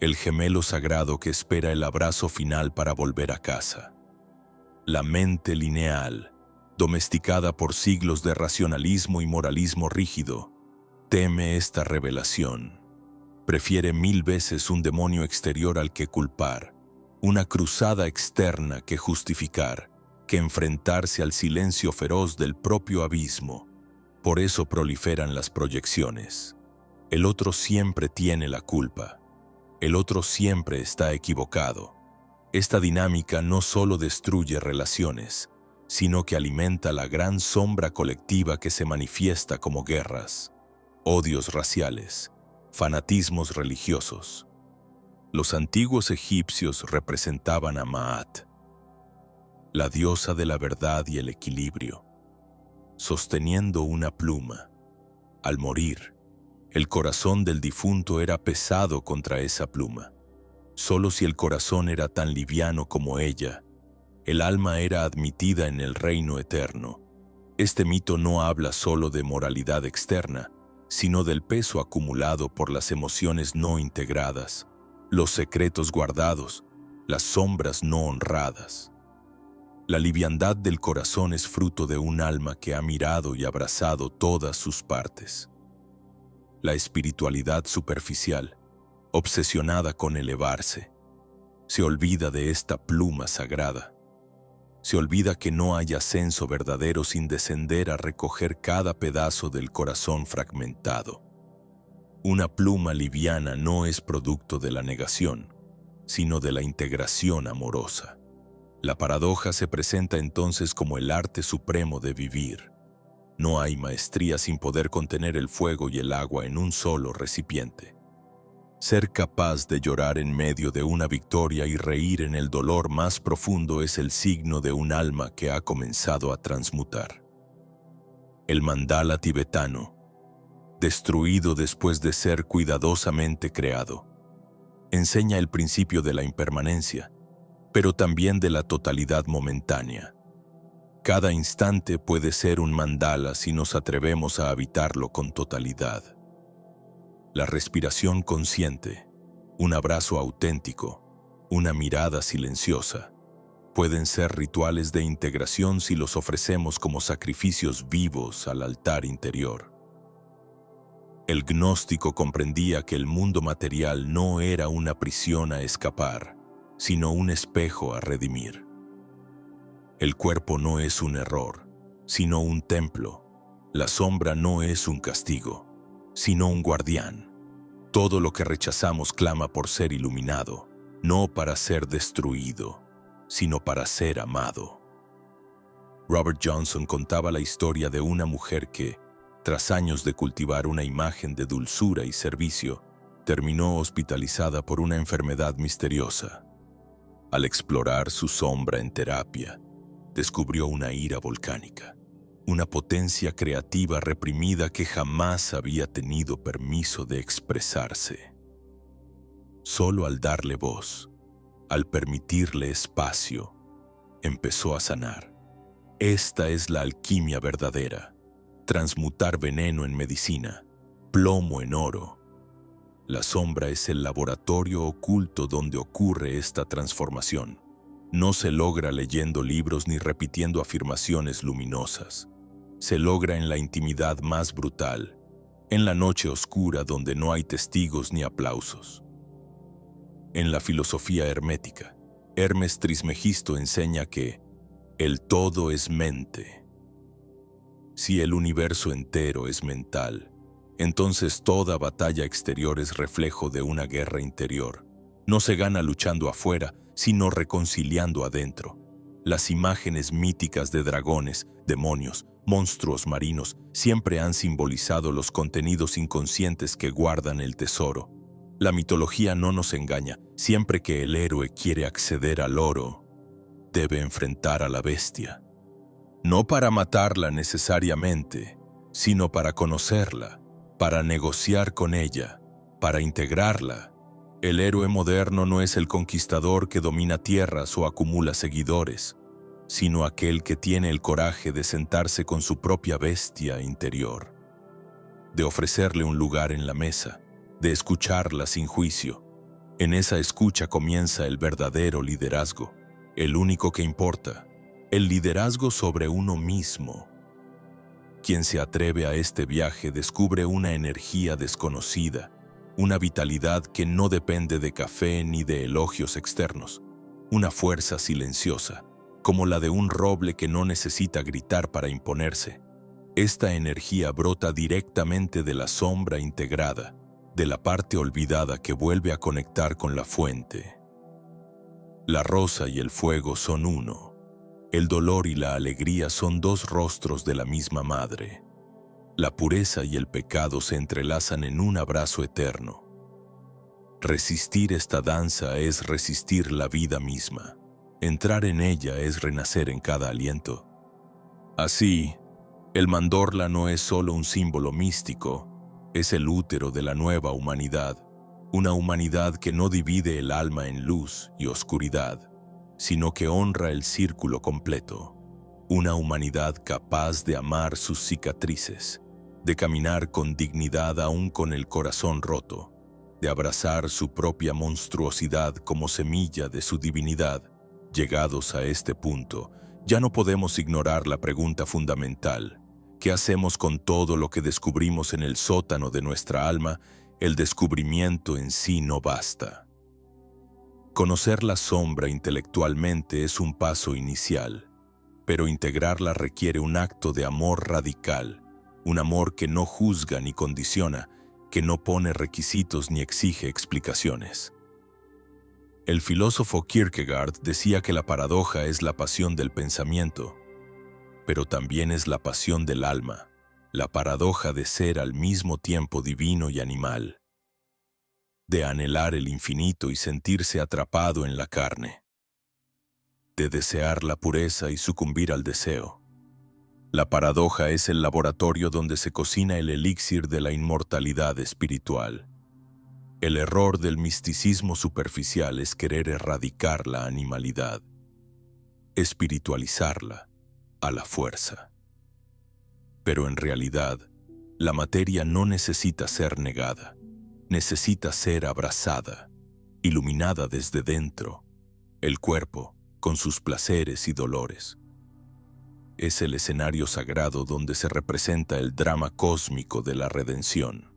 el gemelo sagrado que espera el abrazo final para volver a casa. La mente lineal, domesticada por siglos de racionalismo y moralismo rígido, teme esta revelación. Prefiere 1000 veces un demonio exterior al que culpar, una cruzada externa que justificar, que enfrentarse al silencio feroz del propio abismo. Por eso proliferan las proyecciones. El otro siempre tiene la culpa. El otro siempre está equivocado. Esta dinámica no solo destruye relaciones, sino que alimenta la gran sombra colectiva que se manifiesta como guerras, odios raciales, fanatismos religiosos. Los antiguos egipcios representaban a Maat, la diosa de la verdad y el equilibrio, sosteniendo una pluma. Al morir, el corazón del difunto era pesado contra esa pluma. Solo si el corazón era tan liviano como ella, el alma era admitida en el reino eterno. Este mito no habla solo de moralidad externa, sino del peso acumulado por las emociones no integradas, los secretos guardados, las sombras no honradas. La liviandad del corazón es fruto de un alma que ha mirado y abrazado todas sus partes. La espiritualidad superficial, obsesionada con elevarse, se olvida de esta pluma sagrada. Se olvida que no hay ascenso verdadero sin descender a recoger cada pedazo del corazón fragmentado. Una pluma liviana no es producto de la negación, sino de la integración amorosa. La paradoja se presenta entonces como el arte supremo de vivir. No hay maestría sin poder contener el fuego y el agua en un solo recipiente. Ser capaz de llorar en medio de una victoria y reír en el dolor más profundo es el signo de un alma que ha comenzado a transmutar. El mandala tibetano, destruido después de ser cuidadosamente creado, enseña el principio de la impermanencia, pero también de la totalidad momentánea. Cada instante puede ser un mandala si nos atrevemos a habitarlo con totalidad. La respiración consciente, un abrazo auténtico, una mirada silenciosa, Pueden ser rituales de integración si los ofrecemos como sacrificios vivos al altar interior. El gnóstico comprendía que el mundo material no era una prisión a escapar, sino un espejo a redimir. El cuerpo no es un error, sino un templo. La sombra no es un castigo, sino un guardián. Todo lo que rechazamos clama por ser iluminado, no para ser destruido, sino para ser amado. Robert Johnson contaba la historia de una mujer que, tras años de cultivar una imagen de dulzura y servicio, terminó hospitalizada por una enfermedad misteriosa. Al explorar su sombra en terapia, descubrió una ira volcánica, una potencia creativa reprimida que jamás había tenido permiso de expresarse. Solo al darle voz, al permitirle espacio, empezó a sanar. Esta es la alquimia verdadera: transmutar veneno en medicina, plomo en oro. La sombra es el laboratorio oculto donde ocurre esta transformación. No se logra leyendo libros ni repitiendo afirmaciones luminosas. Se logra en la intimidad más brutal, en la noche oscura donde no hay testigos ni aplausos. En la filosofía hermética, Hermes Trismegisto enseña que el todo es mente. Si el universo entero es mental, entonces toda batalla exterior es reflejo de una guerra interior. No se gana luchando afuera, sino reconciliando adentro. Las imágenes míticas de dragones, demonios, monstruos marinos siempre han simbolizado los contenidos inconscientes que guardan el tesoro. La mitología no nos engaña. Siempre que el héroe quiere acceder al oro, debe enfrentar a la bestia. No para matarla necesariamente, sino para conocerla, para negociar con ella, para integrarla. El héroe moderno no es el conquistador que domina tierras o acumula seguidores, sino aquel que tiene el coraje de sentarse con su propia bestia interior, de ofrecerle un lugar en la mesa, de escucharla sin juicio. En esa escucha comienza el verdadero liderazgo, el único que importa, el liderazgo sobre uno mismo. Quien se atreve a este viaje descubre una energía desconocida, una vitalidad que no depende de café ni de elogios externos, una fuerza silenciosa, como la de un roble que no necesita gritar para imponerse. Esta energía brota directamente de la sombra integrada, de la parte olvidada que vuelve a conectar con la fuente. La rosa y el fuego son uno. El dolor y la alegría son dos rostros de la misma madre. La pureza y el pecado se entrelazan en un abrazo eterno. Resistir esta danza es resistir la vida misma. Entrar en ella es renacer en cada aliento. Así, el mandorla no es solo un símbolo místico, es el útero de la nueva humanidad, una humanidad que no divide el alma en luz y oscuridad, sino que honra el círculo completo, una humanidad capaz de amar sus cicatrices, de caminar con dignidad aún con el corazón roto, de abrazar su propia monstruosidad como semilla de su divinidad. Llegados a este punto, ya no podemos ignorar la pregunta fundamental: ¿qué hacemos con todo lo que descubrimos en el sótano de nuestra alma? El descubrimiento en sí no basta. Conocer la sombra intelectualmente es un paso inicial, pero integrarla requiere un acto de amor radical, un amor que no juzga ni condiciona, que no pone requisitos ni exige explicaciones. El filósofo Kierkegaard decía que la paradoja es la pasión del pensamiento, pero también es la pasión del alma, la paradoja de ser al mismo tiempo divino y animal, de anhelar el infinito y sentirse atrapado en la carne, de desear la pureza y sucumbir al deseo. La paradoja es el laboratorio donde se cocina el elixir de la inmortalidad espiritual. El error del misticismo superficial es querer erradicar la animalidad, espiritualizarla a la fuerza. Pero en realidad, la materia no necesita ser negada, necesita ser abrazada, iluminada desde dentro. El cuerpo, con sus placeres y dolores. Es el escenario sagrado donde se representa el drama cósmico de la redención.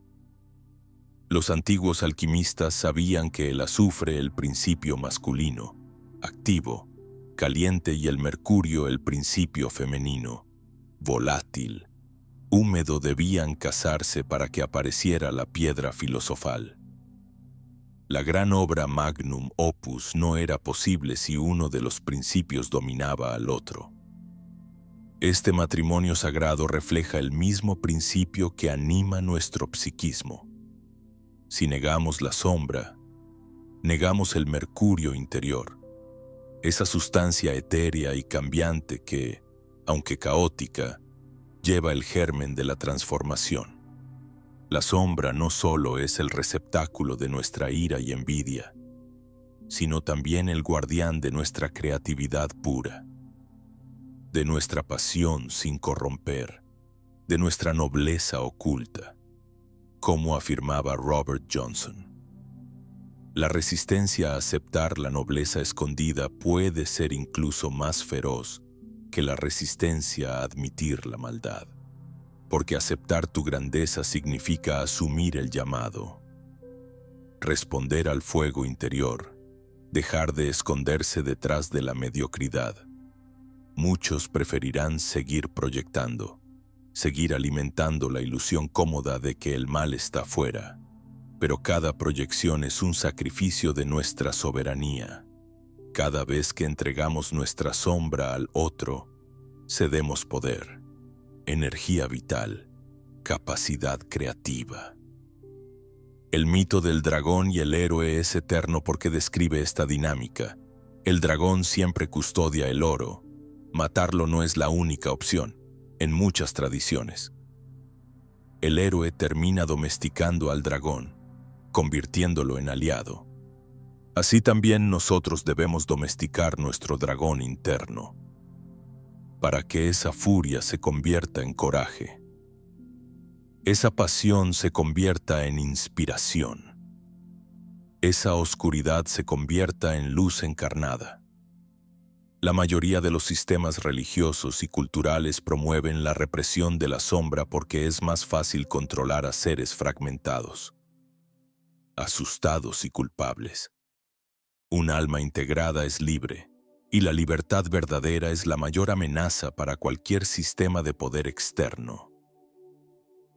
Los antiguos alquimistas sabían que el azufre, el principio masculino, activo, caliente, y el mercurio, el principio femenino, volátil, húmedo, debían casarse para que apareciera la piedra filosofal. La gran obra magnum opus no era posible si uno de los principios dominaba al otro. Este matrimonio sagrado refleja el mismo principio que anima nuestro psiquismo. Si negamos la sombra, negamos el mercurio interior, esa sustancia etérea y cambiante que, aunque caótica, lleva el germen de la transformación. La sombra no solo es el receptáculo de nuestra ira y envidia, sino también el guardián de nuestra creatividad pura, de nuestra pasión sin corromper, de nuestra nobleza oculta, como afirmaba Robert Johnson. La resistencia a aceptar la nobleza escondida puede ser incluso más feroz que la resistencia a admitir la maldad, porque aceptar tu grandeza significa asumir el llamado, responder al fuego interior, dejar de esconderse detrás de la mediocridad. Muchos preferirán seguir proyectando, seguir alimentando la ilusión cómoda de que el mal está fuera, pero cada proyección es un sacrificio de nuestra soberanía. Cada vez que entregamos nuestra sombra al otro, cedemos poder, energía vital, capacidad creativa. El mito del dragón y el héroe es eterno porque describe esta dinámica. El dragón siempre custodia el oro. Matarlo no es la única opción, en muchas tradiciones. El héroe termina domesticando al dragón, convirtiéndolo en aliado. Así también nosotros debemos domesticar nuestro dragón interno, para que esa furia se convierta en coraje, esa pasión se convierta en inspiración, esa oscuridad se convierta en luz encarnada. La mayoría de los sistemas religiosos y culturales promueven la represión de la sombra porque es más fácil controlar a seres fragmentados, asustados y culpables. Un alma integrada es libre, y la libertad verdadera es la mayor amenaza para cualquier sistema de poder externo.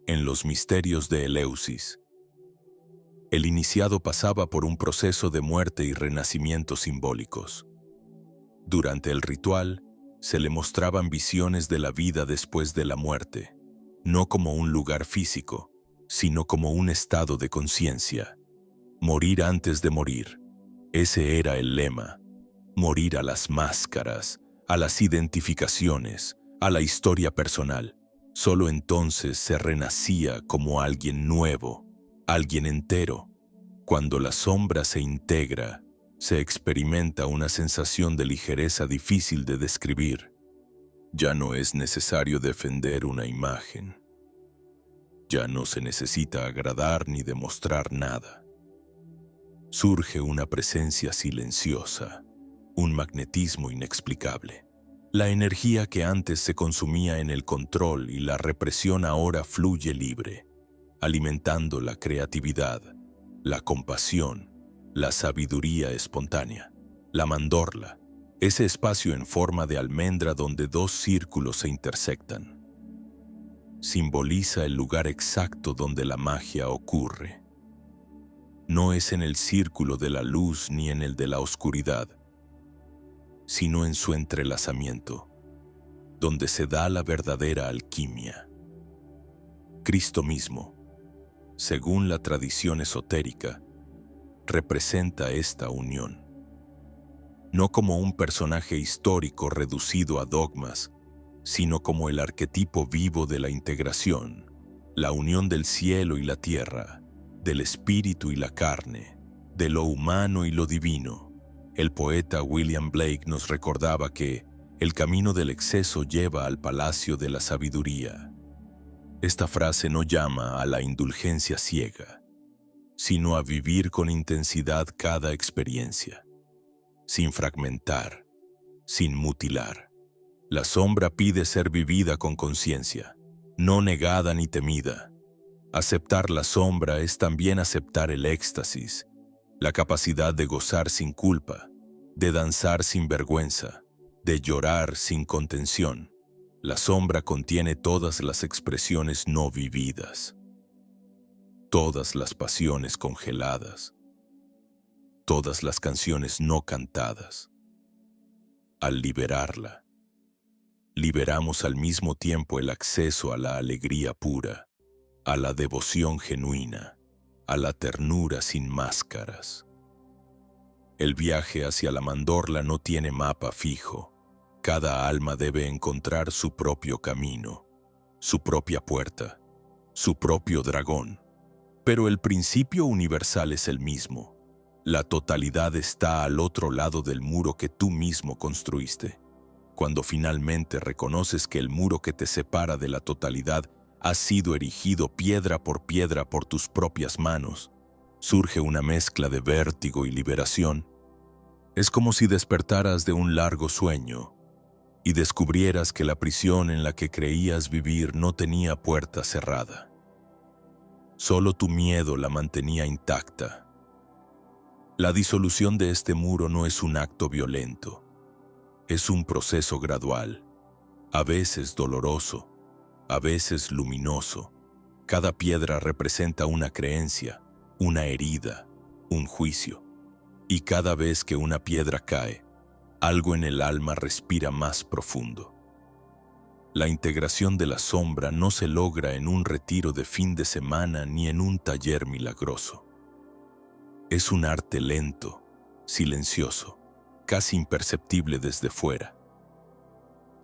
En los misterios de Eleusis, el iniciado pasaba por un proceso de muerte y renacimiento simbólicos. Durante el ritual, se le mostraban visiones de la vida después de la muerte, no como un lugar físico, sino como un estado de conciencia. Morir antes de morir. Ese era el lema. Morir a las máscaras, a las identificaciones, a la historia personal. Solo entonces se renacía como alguien nuevo, alguien entero. Cuando la sombra se integra, se experimenta una sensación de ligereza difícil de describir. Ya no es necesario defender una imagen. Ya no se necesita agradar ni demostrar nada. Surge una presencia silenciosa, un magnetismo inexplicable. La energía que antes se consumía en el control y la represión ahora fluye libre, alimentando la creatividad, la compasión, la sabiduría espontánea, la mandorla, ese espacio en forma de almendra donde dos círculos se intersectan. Simboliza el lugar exacto donde la magia ocurre. No es en el círculo de la luz ni en el de la oscuridad, sino en su entrelazamiento, donde se da la verdadera alquimia. Cristo mismo, según la tradición esotérica, representa esta unión. No como un personaje histórico reducido a dogmas, sino como el arquetipo vivo de la integración, la unión del cielo y la tierra, del espíritu y la carne, de lo humano y lo divino. El poeta William Blake nos recordaba que el camino del exceso lleva al palacio de la sabiduría. Esta frase no llama a la indulgencia ciega, sino a vivir con intensidad cada experiencia, sin fragmentar, sin mutilar. La sombra pide ser vivida con conciencia, no negada ni temida. Aceptar la sombra es también aceptar el éxtasis, la capacidad de gozar sin culpa, de danzar sin vergüenza, de llorar sin contención. La sombra contiene todas las expresiones no vividas, todas las pasiones congeladas, todas las canciones no cantadas. Al liberarla, liberamos al mismo tiempo el acceso a la alegría pura, a la devoción genuina, a la ternura sin máscaras. El viaje hacia la mandorla no tiene mapa fijo. Cada alma debe encontrar su propio camino, su propia puerta, su propio dragón. Pero el principio universal es el mismo. La totalidad está al otro lado del muro que tú mismo construiste. Cuando finalmente reconoces que el muro que te separa de la totalidad ha sido erigido piedra por piedra por tus propias manos, surge una mezcla de vértigo y liberación. Es como si despertaras de un largo sueño y descubrieras que la prisión en la que creías vivir no tenía puerta cerrada. Solo tu miedo la mantenía intacta. La disolución de este muro no es un acto violento. Es un proceso gradual, a veces doloroso, a veces luminoso. Cada piedra representa una creencia, una herida, un juicio. Y cada vez que una piedra cae, algo en el alma respira más profundo. La integración de la sombra no se logra en un retiro de fin de semana ni en un taller milagroso. Es un arte lento, silencioso, casi imperceptible desde fuera.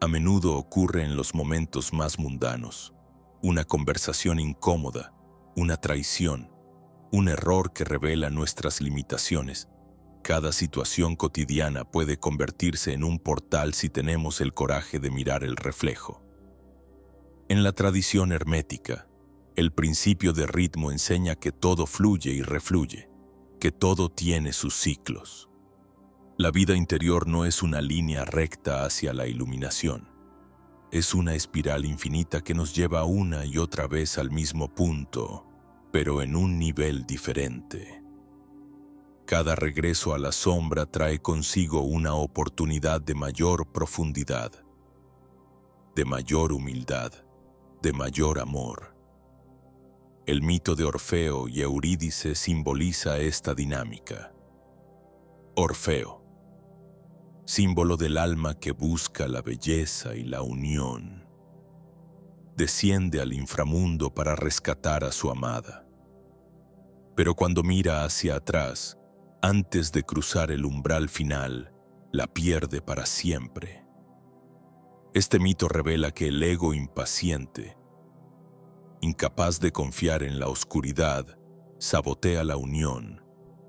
A menudo ocurre en los momentos más mundanos, una conversación incómoda, una traición, un error que revela nuestras limitaciones. Cada situación cotidiana puede convertirse en un portal si tenemos el coraje de mirar el reflejo. En la tradición hermética, el principio de ritmo enseña que todo fluye y refluye, que todo tiene sus ciclos. La vida interior no es una línea recta hacia la iluminación. Es una espiral infinita que nos lleva una y otra vez al mismo punto, pero en un nivel diferente. Cada regreso a la sombra trae consigo una oportunidad de mayor profundidad, de mayor humildad, de mayor amor. El mito de Orfeo y Eurídice simboliza esta dinámica. Orfeo, símbolo del alma que busca la belleza y la unión, desciende al inframundo para rescatar a su amada. Pero cuando mira hacia atrás, antes de cruzar el umbral final, la pierde para siempre. Este mito revela que el ego impaciente, incapaz de confiar en la oscuridad, sabotea la unión.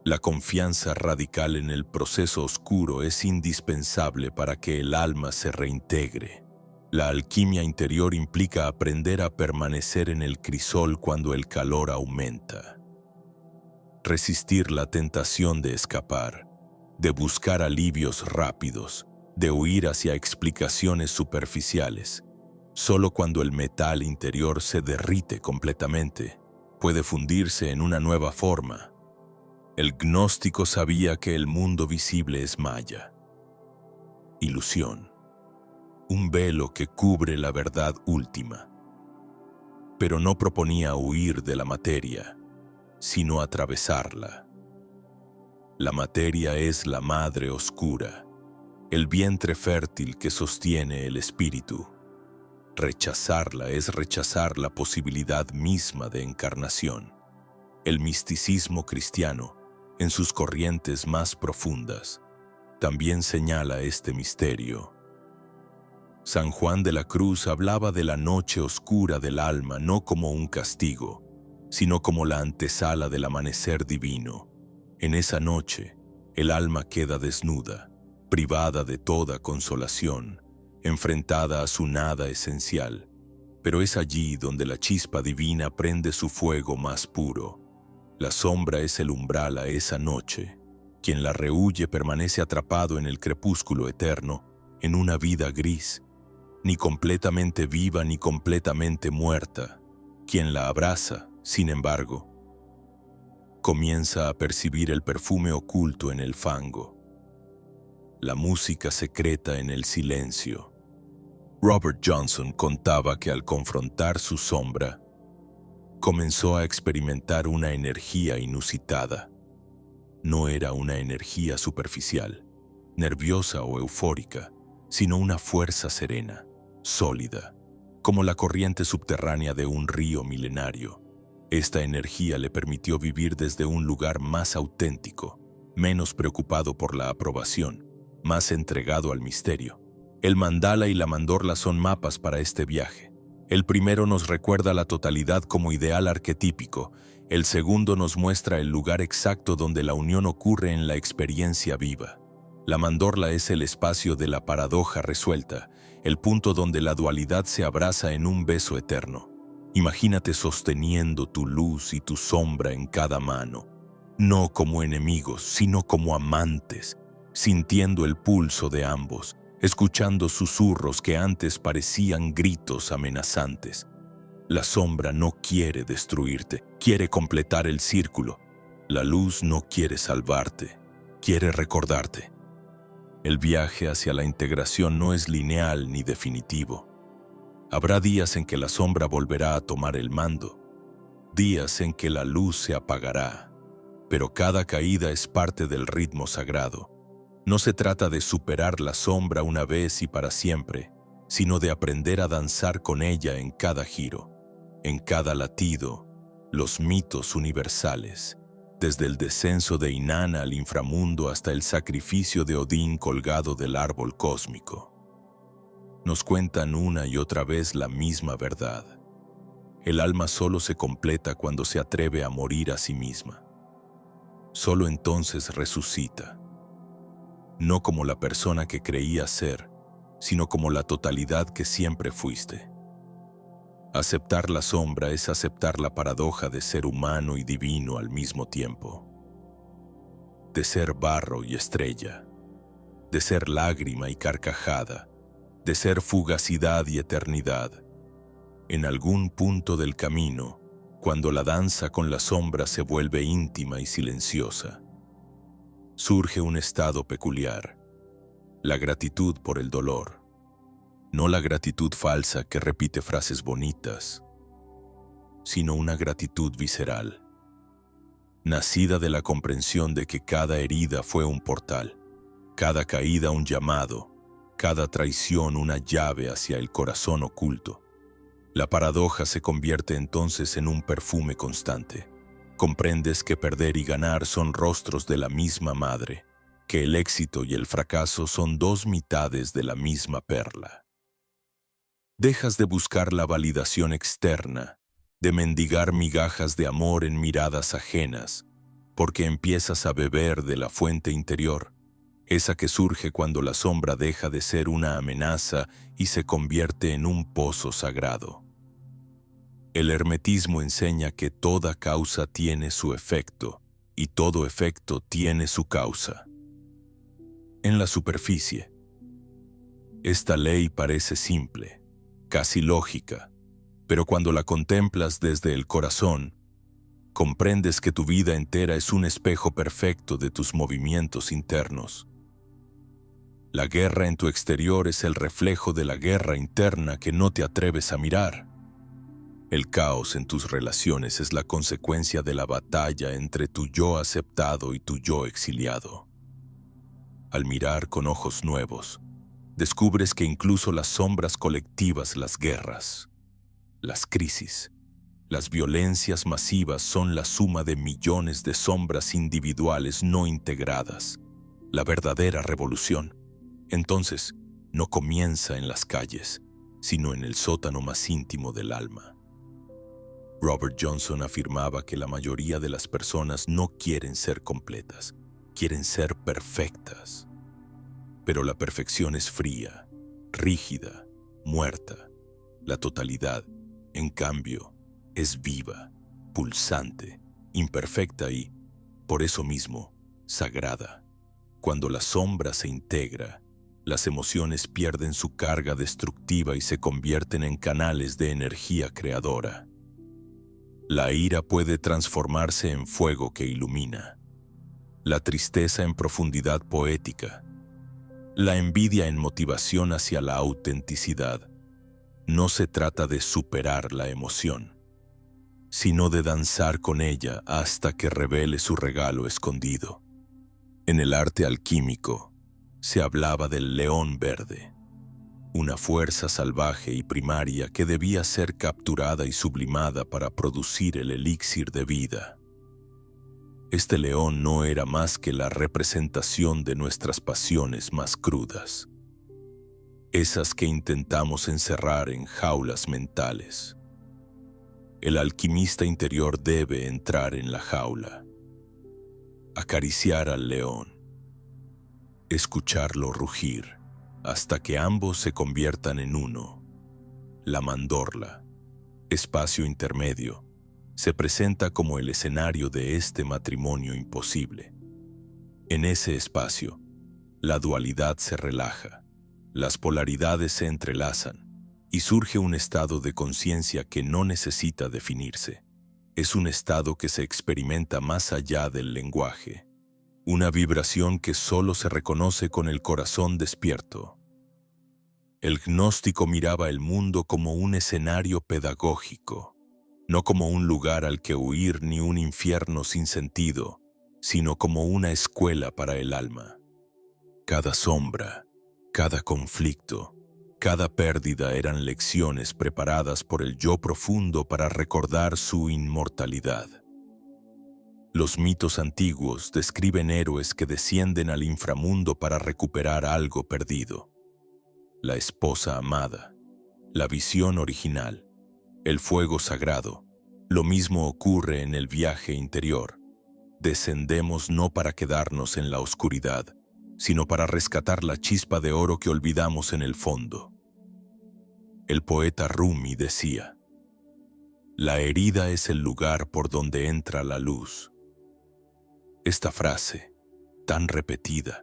La confianza radical en el proceso oscuro es indispensable para que el alma se reintegre. La alquimia interior implica aprender a permanecer en el crisol cuando el calor aumenta. Resistir la tentación de escapar, de buscar alivios rápidos, de huir hacia explicaciones superficiales. Solo cuando el metal interior se derrite completamente, puede fundirse en una nueva forma. El gnóstico sabía que el mundo visible es maya, ilusión, un velo que cubre la verdad última. Pero no proponía huir de la materia, sino atravesarla. La materia es la madre oscura, el vientre fértil que sostiene el espíritu. Rechazarla es rechazar la posibilidad misma de encarnación. El misticismo cristiano, en sus corrientes más profundas, también señala este misterio. San Juan de la Cruz hablaba de la noche oscura del alma no como un castigo, sino como la antesala del amanecer divino. En esa noche, el alma queda desnuda, privada de toda consolación, enfrentada a su nada esencial. Pero es allí donde la chispa divina prende su fuego más puro. La sombra es el umbral a esa noche. Quien la rehúye permanece atrapado en el crepúsculo eterno, en una vida gris, ni completamente viva ni completamente muerta. Quien la abraza, sin embargo, comienza a percibir el perfume oculto en el fango, la música secreta en el silencio. Robert Johnson contaba que al confrontar su sombra, comenzó a experimentar una energía inusitada. No era una energía superficial, nerviosa o eufórica, sino una fuerza serena, sólida, como la corriente subterránea de un río milenario. Esta energía le permitió vivir desde un lugar más auténtico, menos preocupado por la aprobación, más entregado al misterio. El mandala y la mandorla son mapas para este viaje. El primero nos recuerda la totalidad como ideal arquetípico. El segundo nos muestra el lugar exacto donde la unión ocurre en la experiencia viva. La mandorla es el espacio de la paradoja resuelta, el punto donde la dualidad se abraza en un beso eterno. Imagínate sosteniendo tu luz y tu sombra en cada mano, no como enemigos, sino como amantes, sintiendo el pulso de ambos, escuchando susurros que antes parecían gritos amenazantes. La sombra no quiere destruirte, quiere completar el círculo. La luz no quiere salvarte, quiere recordarte. El viaje hacia la integración no es lineal ni definitivo. Habrá días en que la sombra volverá a tomar el mando, días en que la luz se apagará, pero cada caída es parte del ritmo sagrado. No se trata de superar la sombra una vez y para siempre, sino de aprender a danzar con ella en cada giro, en cada latido, los mitos universales, desde el descenso de Inanna al inframundo hasta el sacrificio de Odín colgado del árbol cósmico. Nos cuentan una y otra vez la misma verdad. El alma solo se completa cuando se atreve a morir a sí misma. Solo entonces resucita. No como la persona que creías ser, sino como la totalidad que siempre fuiste. Aceptar la sombra es aceptar la paradoja de ser humano y divino al mismo tiempo. De ser barro y estrella. De ser lágrima y carcajada. De ser fugacidad y eternidad. En algún punto del camino, cuando la danza con la sombra se vuelve íntima y silenciosa, surge un estado peculiar, la gratitud por el dolor, no la gratitud falsa que repite frases bonitas, sino una gratitud visceral, nacida de la comprensión de que cada herida fue un portal, cada caída un llamado, cada traición una llave hacia el corazón oculto. La paradoja se convierte entonces en un perfume constante. Comprendes que perder y ganar son rostros de la misma madre, que el éxito y el fracaso son dos mitades de la misma perla. Dejas de buscar la validación externa, de mendigar migajas de amor en miradas ajenas, porque empiezas a beber de la fuente interior, esa que surge cuando la sombra deja de ser una amenaza y se convierte en un pozo sagrado. El hermetismo enseña que toda causa tiene su efecto y todo efecto tiene su causa. En la superficie, esta ley parece simple, casi lógica, pero cuando la contemplas desde el corazón, comprendes que tu vida entera es un espejo perfecto de tus movimientos internos. La guerra en tu exterior es el reflejo de la guerra interna que no te atreves a mirar. El caos en tus relaciones es la consecuencia de la batalla entre tu yo aceptado y tu yo exiliado. Al mirar con ojos nuevos, descubres que incluso las sombras colectivas, las guerras, las crisis, las violencias masivas son la suma de millones de sombras individuales no integradas. La verdadera revolución, entonces, no comienza en las calles, sino en el sótano más íntimo del alma. Robert Johnson afirmaba que la mayoría de las personas no quieren ser completas, quieren ser perfectas. Pero la perfección es fría, rígida, muerta. La totalidad, en cambio, es viva, pulsante, imperfecta y, por eso mismo, sagrada. Cuando la sombra se integra, Las emociones pierden su carga destructiva y se convierten en canales de energía creadora. La ira puede transformarse en fuego que ilumina, la tristeza en profundidad poética, la envidia en motivación hacia la autenticidad. No se trata de superar la emoción, sino de danzar con ella hasta que revele su regalo escondido. En el arte alquímico se hablaba del león verde, una fuerza salvaje y primaria que debía ser capturada y sublimada para producir el elixir de vida. Este león no era más que la representación de nuestras pasiones más crudas, esas que intentamos encerrar en jaulas mentales. El alquimista interior debe entrar en la jaula, acariciar al león, escucharlo rugir, hasta que ambos se conviertan en uno. La mandorla, espacio intermedio, se presenta como el escenario de este matrimonio imposible. En ese espacio, la dualidad se relaja, las polaridades se entrelazan y surge un estado de conciencia que no necesita definirse. Es un estado que se experimenta más allá del lenguaje, una vibración que solo se reconoce con el corazón despierto. El gnóstico miraba el mundo como un escenario pedagógico, no como un lugar al que huir ni un infierno sin sentido, sino como una escuela para el alma. Cada sombra, cada conflicto, cada pérdida eran lecciones preparadas por el yo profundo para recordar su inmortalidad. Los mitos antiguos describen héroes que descienden al inframundo para recuperar algo perdido. La esposa amada, la visión original, el fuego sagrado. Lo mismo ocurre en el viaje interior. Descendemos no para quedarnos en la oscuridad, sino para rescatar la chispa de oro que olvidamos en el fondo. El poeta Rumi decía: «La herida es el lugar por donde entra la luz». Esta frase, tan repetida,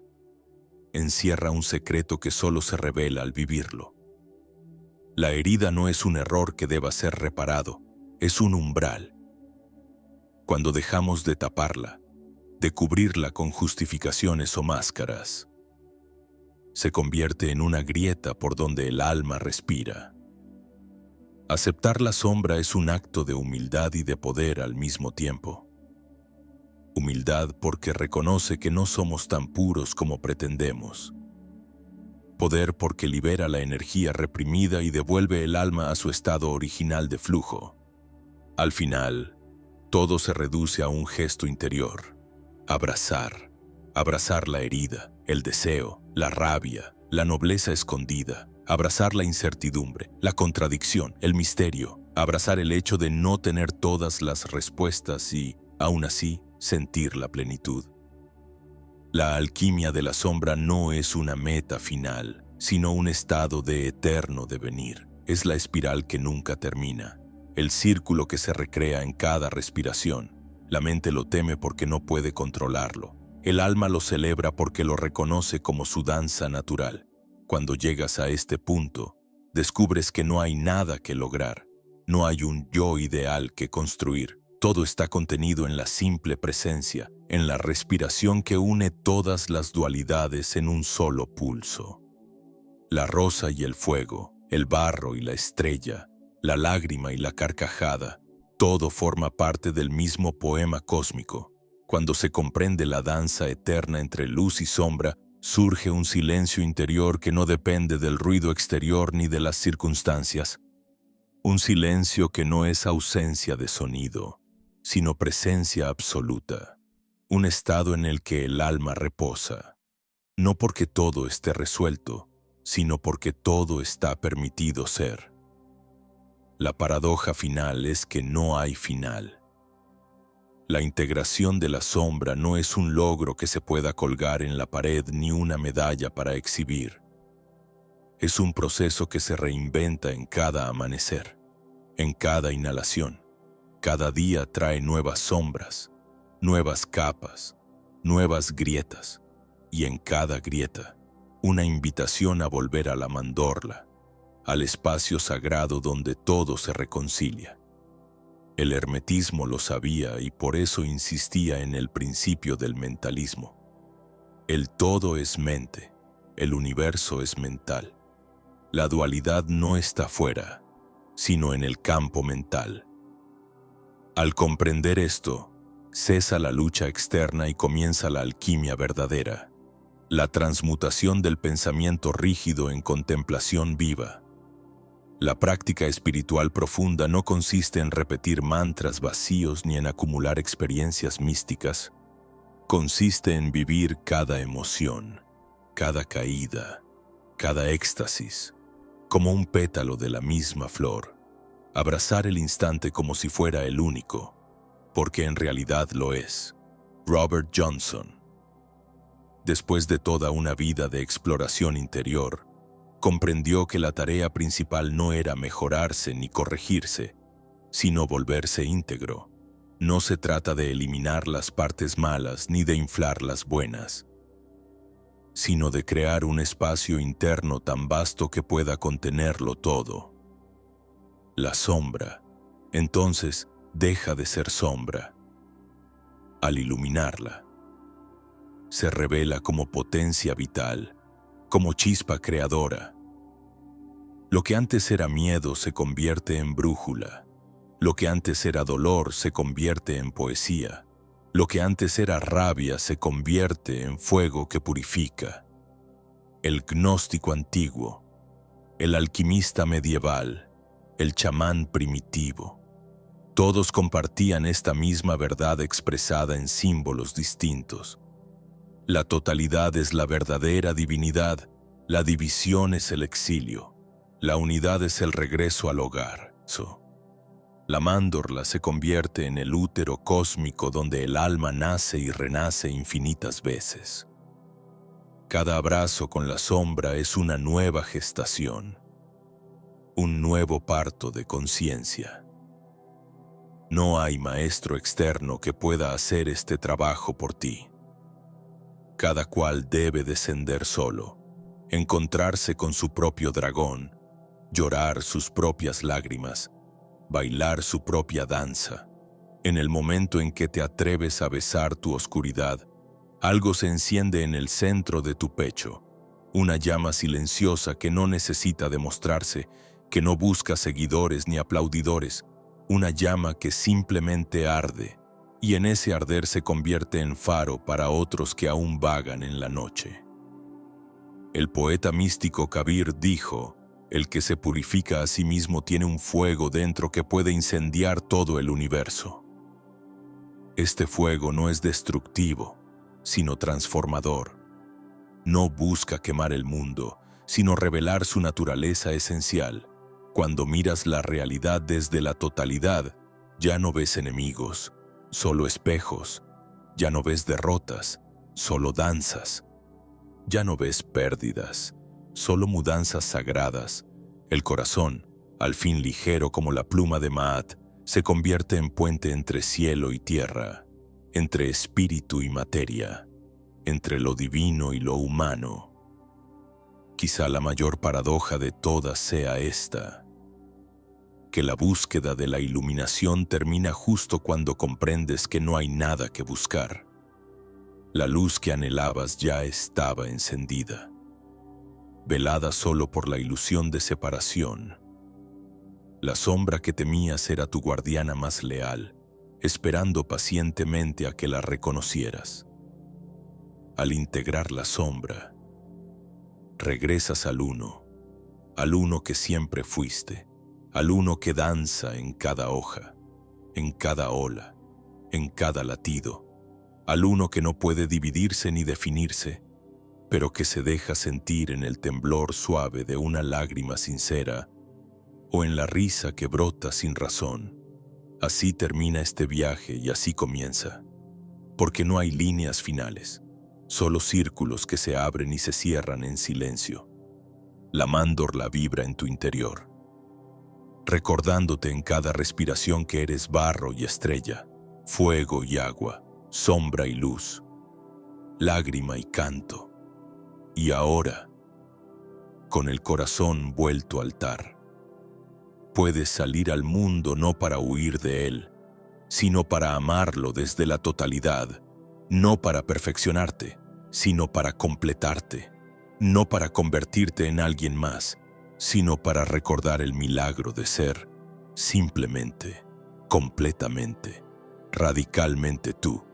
encierra un secreto que solo se revela al vivirlo. La herida no es un error que deba ser reparado, es un umbral. Cuando dejamos de taparla, de cubrirla con justificaciones o máscaras, se convierte en una grieta por donde el alma respira. Aceptar la sombra es un acto de humildad y de poder al mismo tiempo. Humildad porque reconoce que no somos tan puros como pretendemos. Poder porque libera la energía reprimida y devuelve el alma a su estado original de flujo. Al final, todo se reduce a un gesto interior. Abrazar. Abrazar la herida, el deseo, la rabia, la nobleza escondida. Abrazar la incertidumbre, la contradicción, el misterio. Abrazar el hecho de no tener todas las respuestas y, aún así, sentir la plenitud. La alquimia de la sombra no es una meta final, sino un estado de eterno devenir. Es la espiral que nunca termina, el círculo que se recrea en cada respiración. La mente lo teme porque no puede controlarlo. El alma lo celebra porque lo reconoce como su danza natural. Cuando llegas a este punto, descubres que no hay nada que lograr. No hay un yo ideal que construir. Todo está contenido en la simple presencia, en la respiración que une todas las dualidades en un solo pulso. La rosa y el fuego, el barro y la estrella, la lágrima y la carcajada, todo forma parte del mismo poema cósmico. Cuando se comprende la danza eterna entre luz y sombra, surge un silencio interior que no depende del ruido exterior ni de las circunstancias. Un silencio que no es ausencia de sonido, sino presencia absoluta. Un estado en el que el alma reposa, no porque todo esté resuelto, sino porque todo está permitido ser. La paradoja final es que no hay final. La integración de la sombra no es un logro que se pueda colgar en la pared ni una medalla para exhibir. Es un proceso que se reinventa en cada amanecer, en cada inhalación. Cada día trae nuevas sombras, nuevas capas, nuevas grietas, y en cada grieta una invitación a volver a la mandorla, al espacio sagrado donde todo se reconcilia. El hermetismo lo sabía y por eso insistía en el principio del mentalismo. El todo es mente, el universo es mental. La dualidad no está fuera, sino en el campo mental. Al comprender esto, cesa la lucha externa y comienza la alquimia verdadera, la transmutación del pensamiento rígido en contemplación viva. La práctica espiritual profunda no consiste en repetir mantras vacíos ni en acumular experiencias místicas. Consiste en vivir cada emoción, cada caída, cada éxtasis, como un pétalo de la misma flor. Abrazar el instante como si fuera el único, porque en realidad lo es. Robert Johnson. Después de toda una vida de exploración interior, comprendió que la tarea principal no era mejorarse ni corregirse, sino volverse íntegro. No se trata de eliminar las partes malas ni de inflar las buenas, sino de crear un espacio interno tan vasto que pueda contenerlo todo. La sombra, entonces, deja de ser sombra. Al iluminarla, se revela como potencia vital, como chispa creadora. Lo que antes era miedo se convierte en brújula. Lo que antes era dolor se convierte en poesía. Lo que antes era rabia se convierte en fuego que purifica. El gnóstico antiguo, el alquimista medieval, el chamán primitivo, todos compartían esta misma verdad expresada en símbolos distintos. La totalidad es la verdadera divinidad, la división es el exilio, la unidad es el regreso al hogar. La mandorla se convierte en el útero cósmico donde el alma nace y renace infinitas veces. Cada abrazo con la sombra es una nueva gestación, un nuevo parto de conciencia. No hay maestro externo que pueda hacer este trabajo por ti. Cada cual debe descender solo, encontrarse con su propio dragón, llorar sus propias lágrimas, bailar su propia danza. En el momento en que te atreves a besar tu oscuridad, algo se enciende en el centro de tu pecho, una llama silenciosa que no necesita demostrarse, que no busca seguidores ni aplaudidores, una llama que simplemente arde, y en ese arder se convierte en faro para otros que aún vagan en la noche. El poeta místico Kabir dijo: el que se purifica a sí mismo tiene un fuego dentro que puede incendiar todo el universo. Este fuego no es destructivo, sino transformador. No busca quemar el mundo, sino revelar su naturaleza esencial. Cuando miras la realidad desde la totalidad, ya no ves enemigos, solo espejos. Ya no ves derrotas, solo danzas. Ya no ves pérdidas, solo mudanzas sagradas. El corazón, al fin ligero como la pluma de Maat, se convierte en puente entre cielo y tierra, entre espíritu y materia, entre lo divino y lo humano. Quizá la mayor paradoja de todas sea esta: que la búsqueda de la iluminación termina justo cuando comprendes que no hay nada que buscar. La luz que anhelabas ya estaba encendida, velada solo por la ilusión de separación. La sombra que temías era tu guardiana más leal, esperando pacientemente a que la reconocieras. Al integrar la sombra, regresas al uno que siempre fuiste, al uno que danza en cada hoja, en cada ola, en cada latido, al uno que no puede dividirse ni definirse, pero que se deja sentir en el temblor suave de una lágrima sincera o en la risa que brota sin razón. Así termina este viaje y así comienza, porque no hay líneas finales, solo círculos que se abren y se cierran en silencio. La mandorla vibra en tu interior, recordándote en cada respiración que eres barro y estrella, fuego y agua, sombra y luz, lágrima y canto. Y ahora, con el corazón vuelto al altar, puedes salir al mundo no para huir de él, sino para amarlo desde la totalidad, no para perfeccionarte, sino para completarte, no para convertirte en alguien más, sino para recordar el milagro de ser simplemente, completamente, radicalmente tú.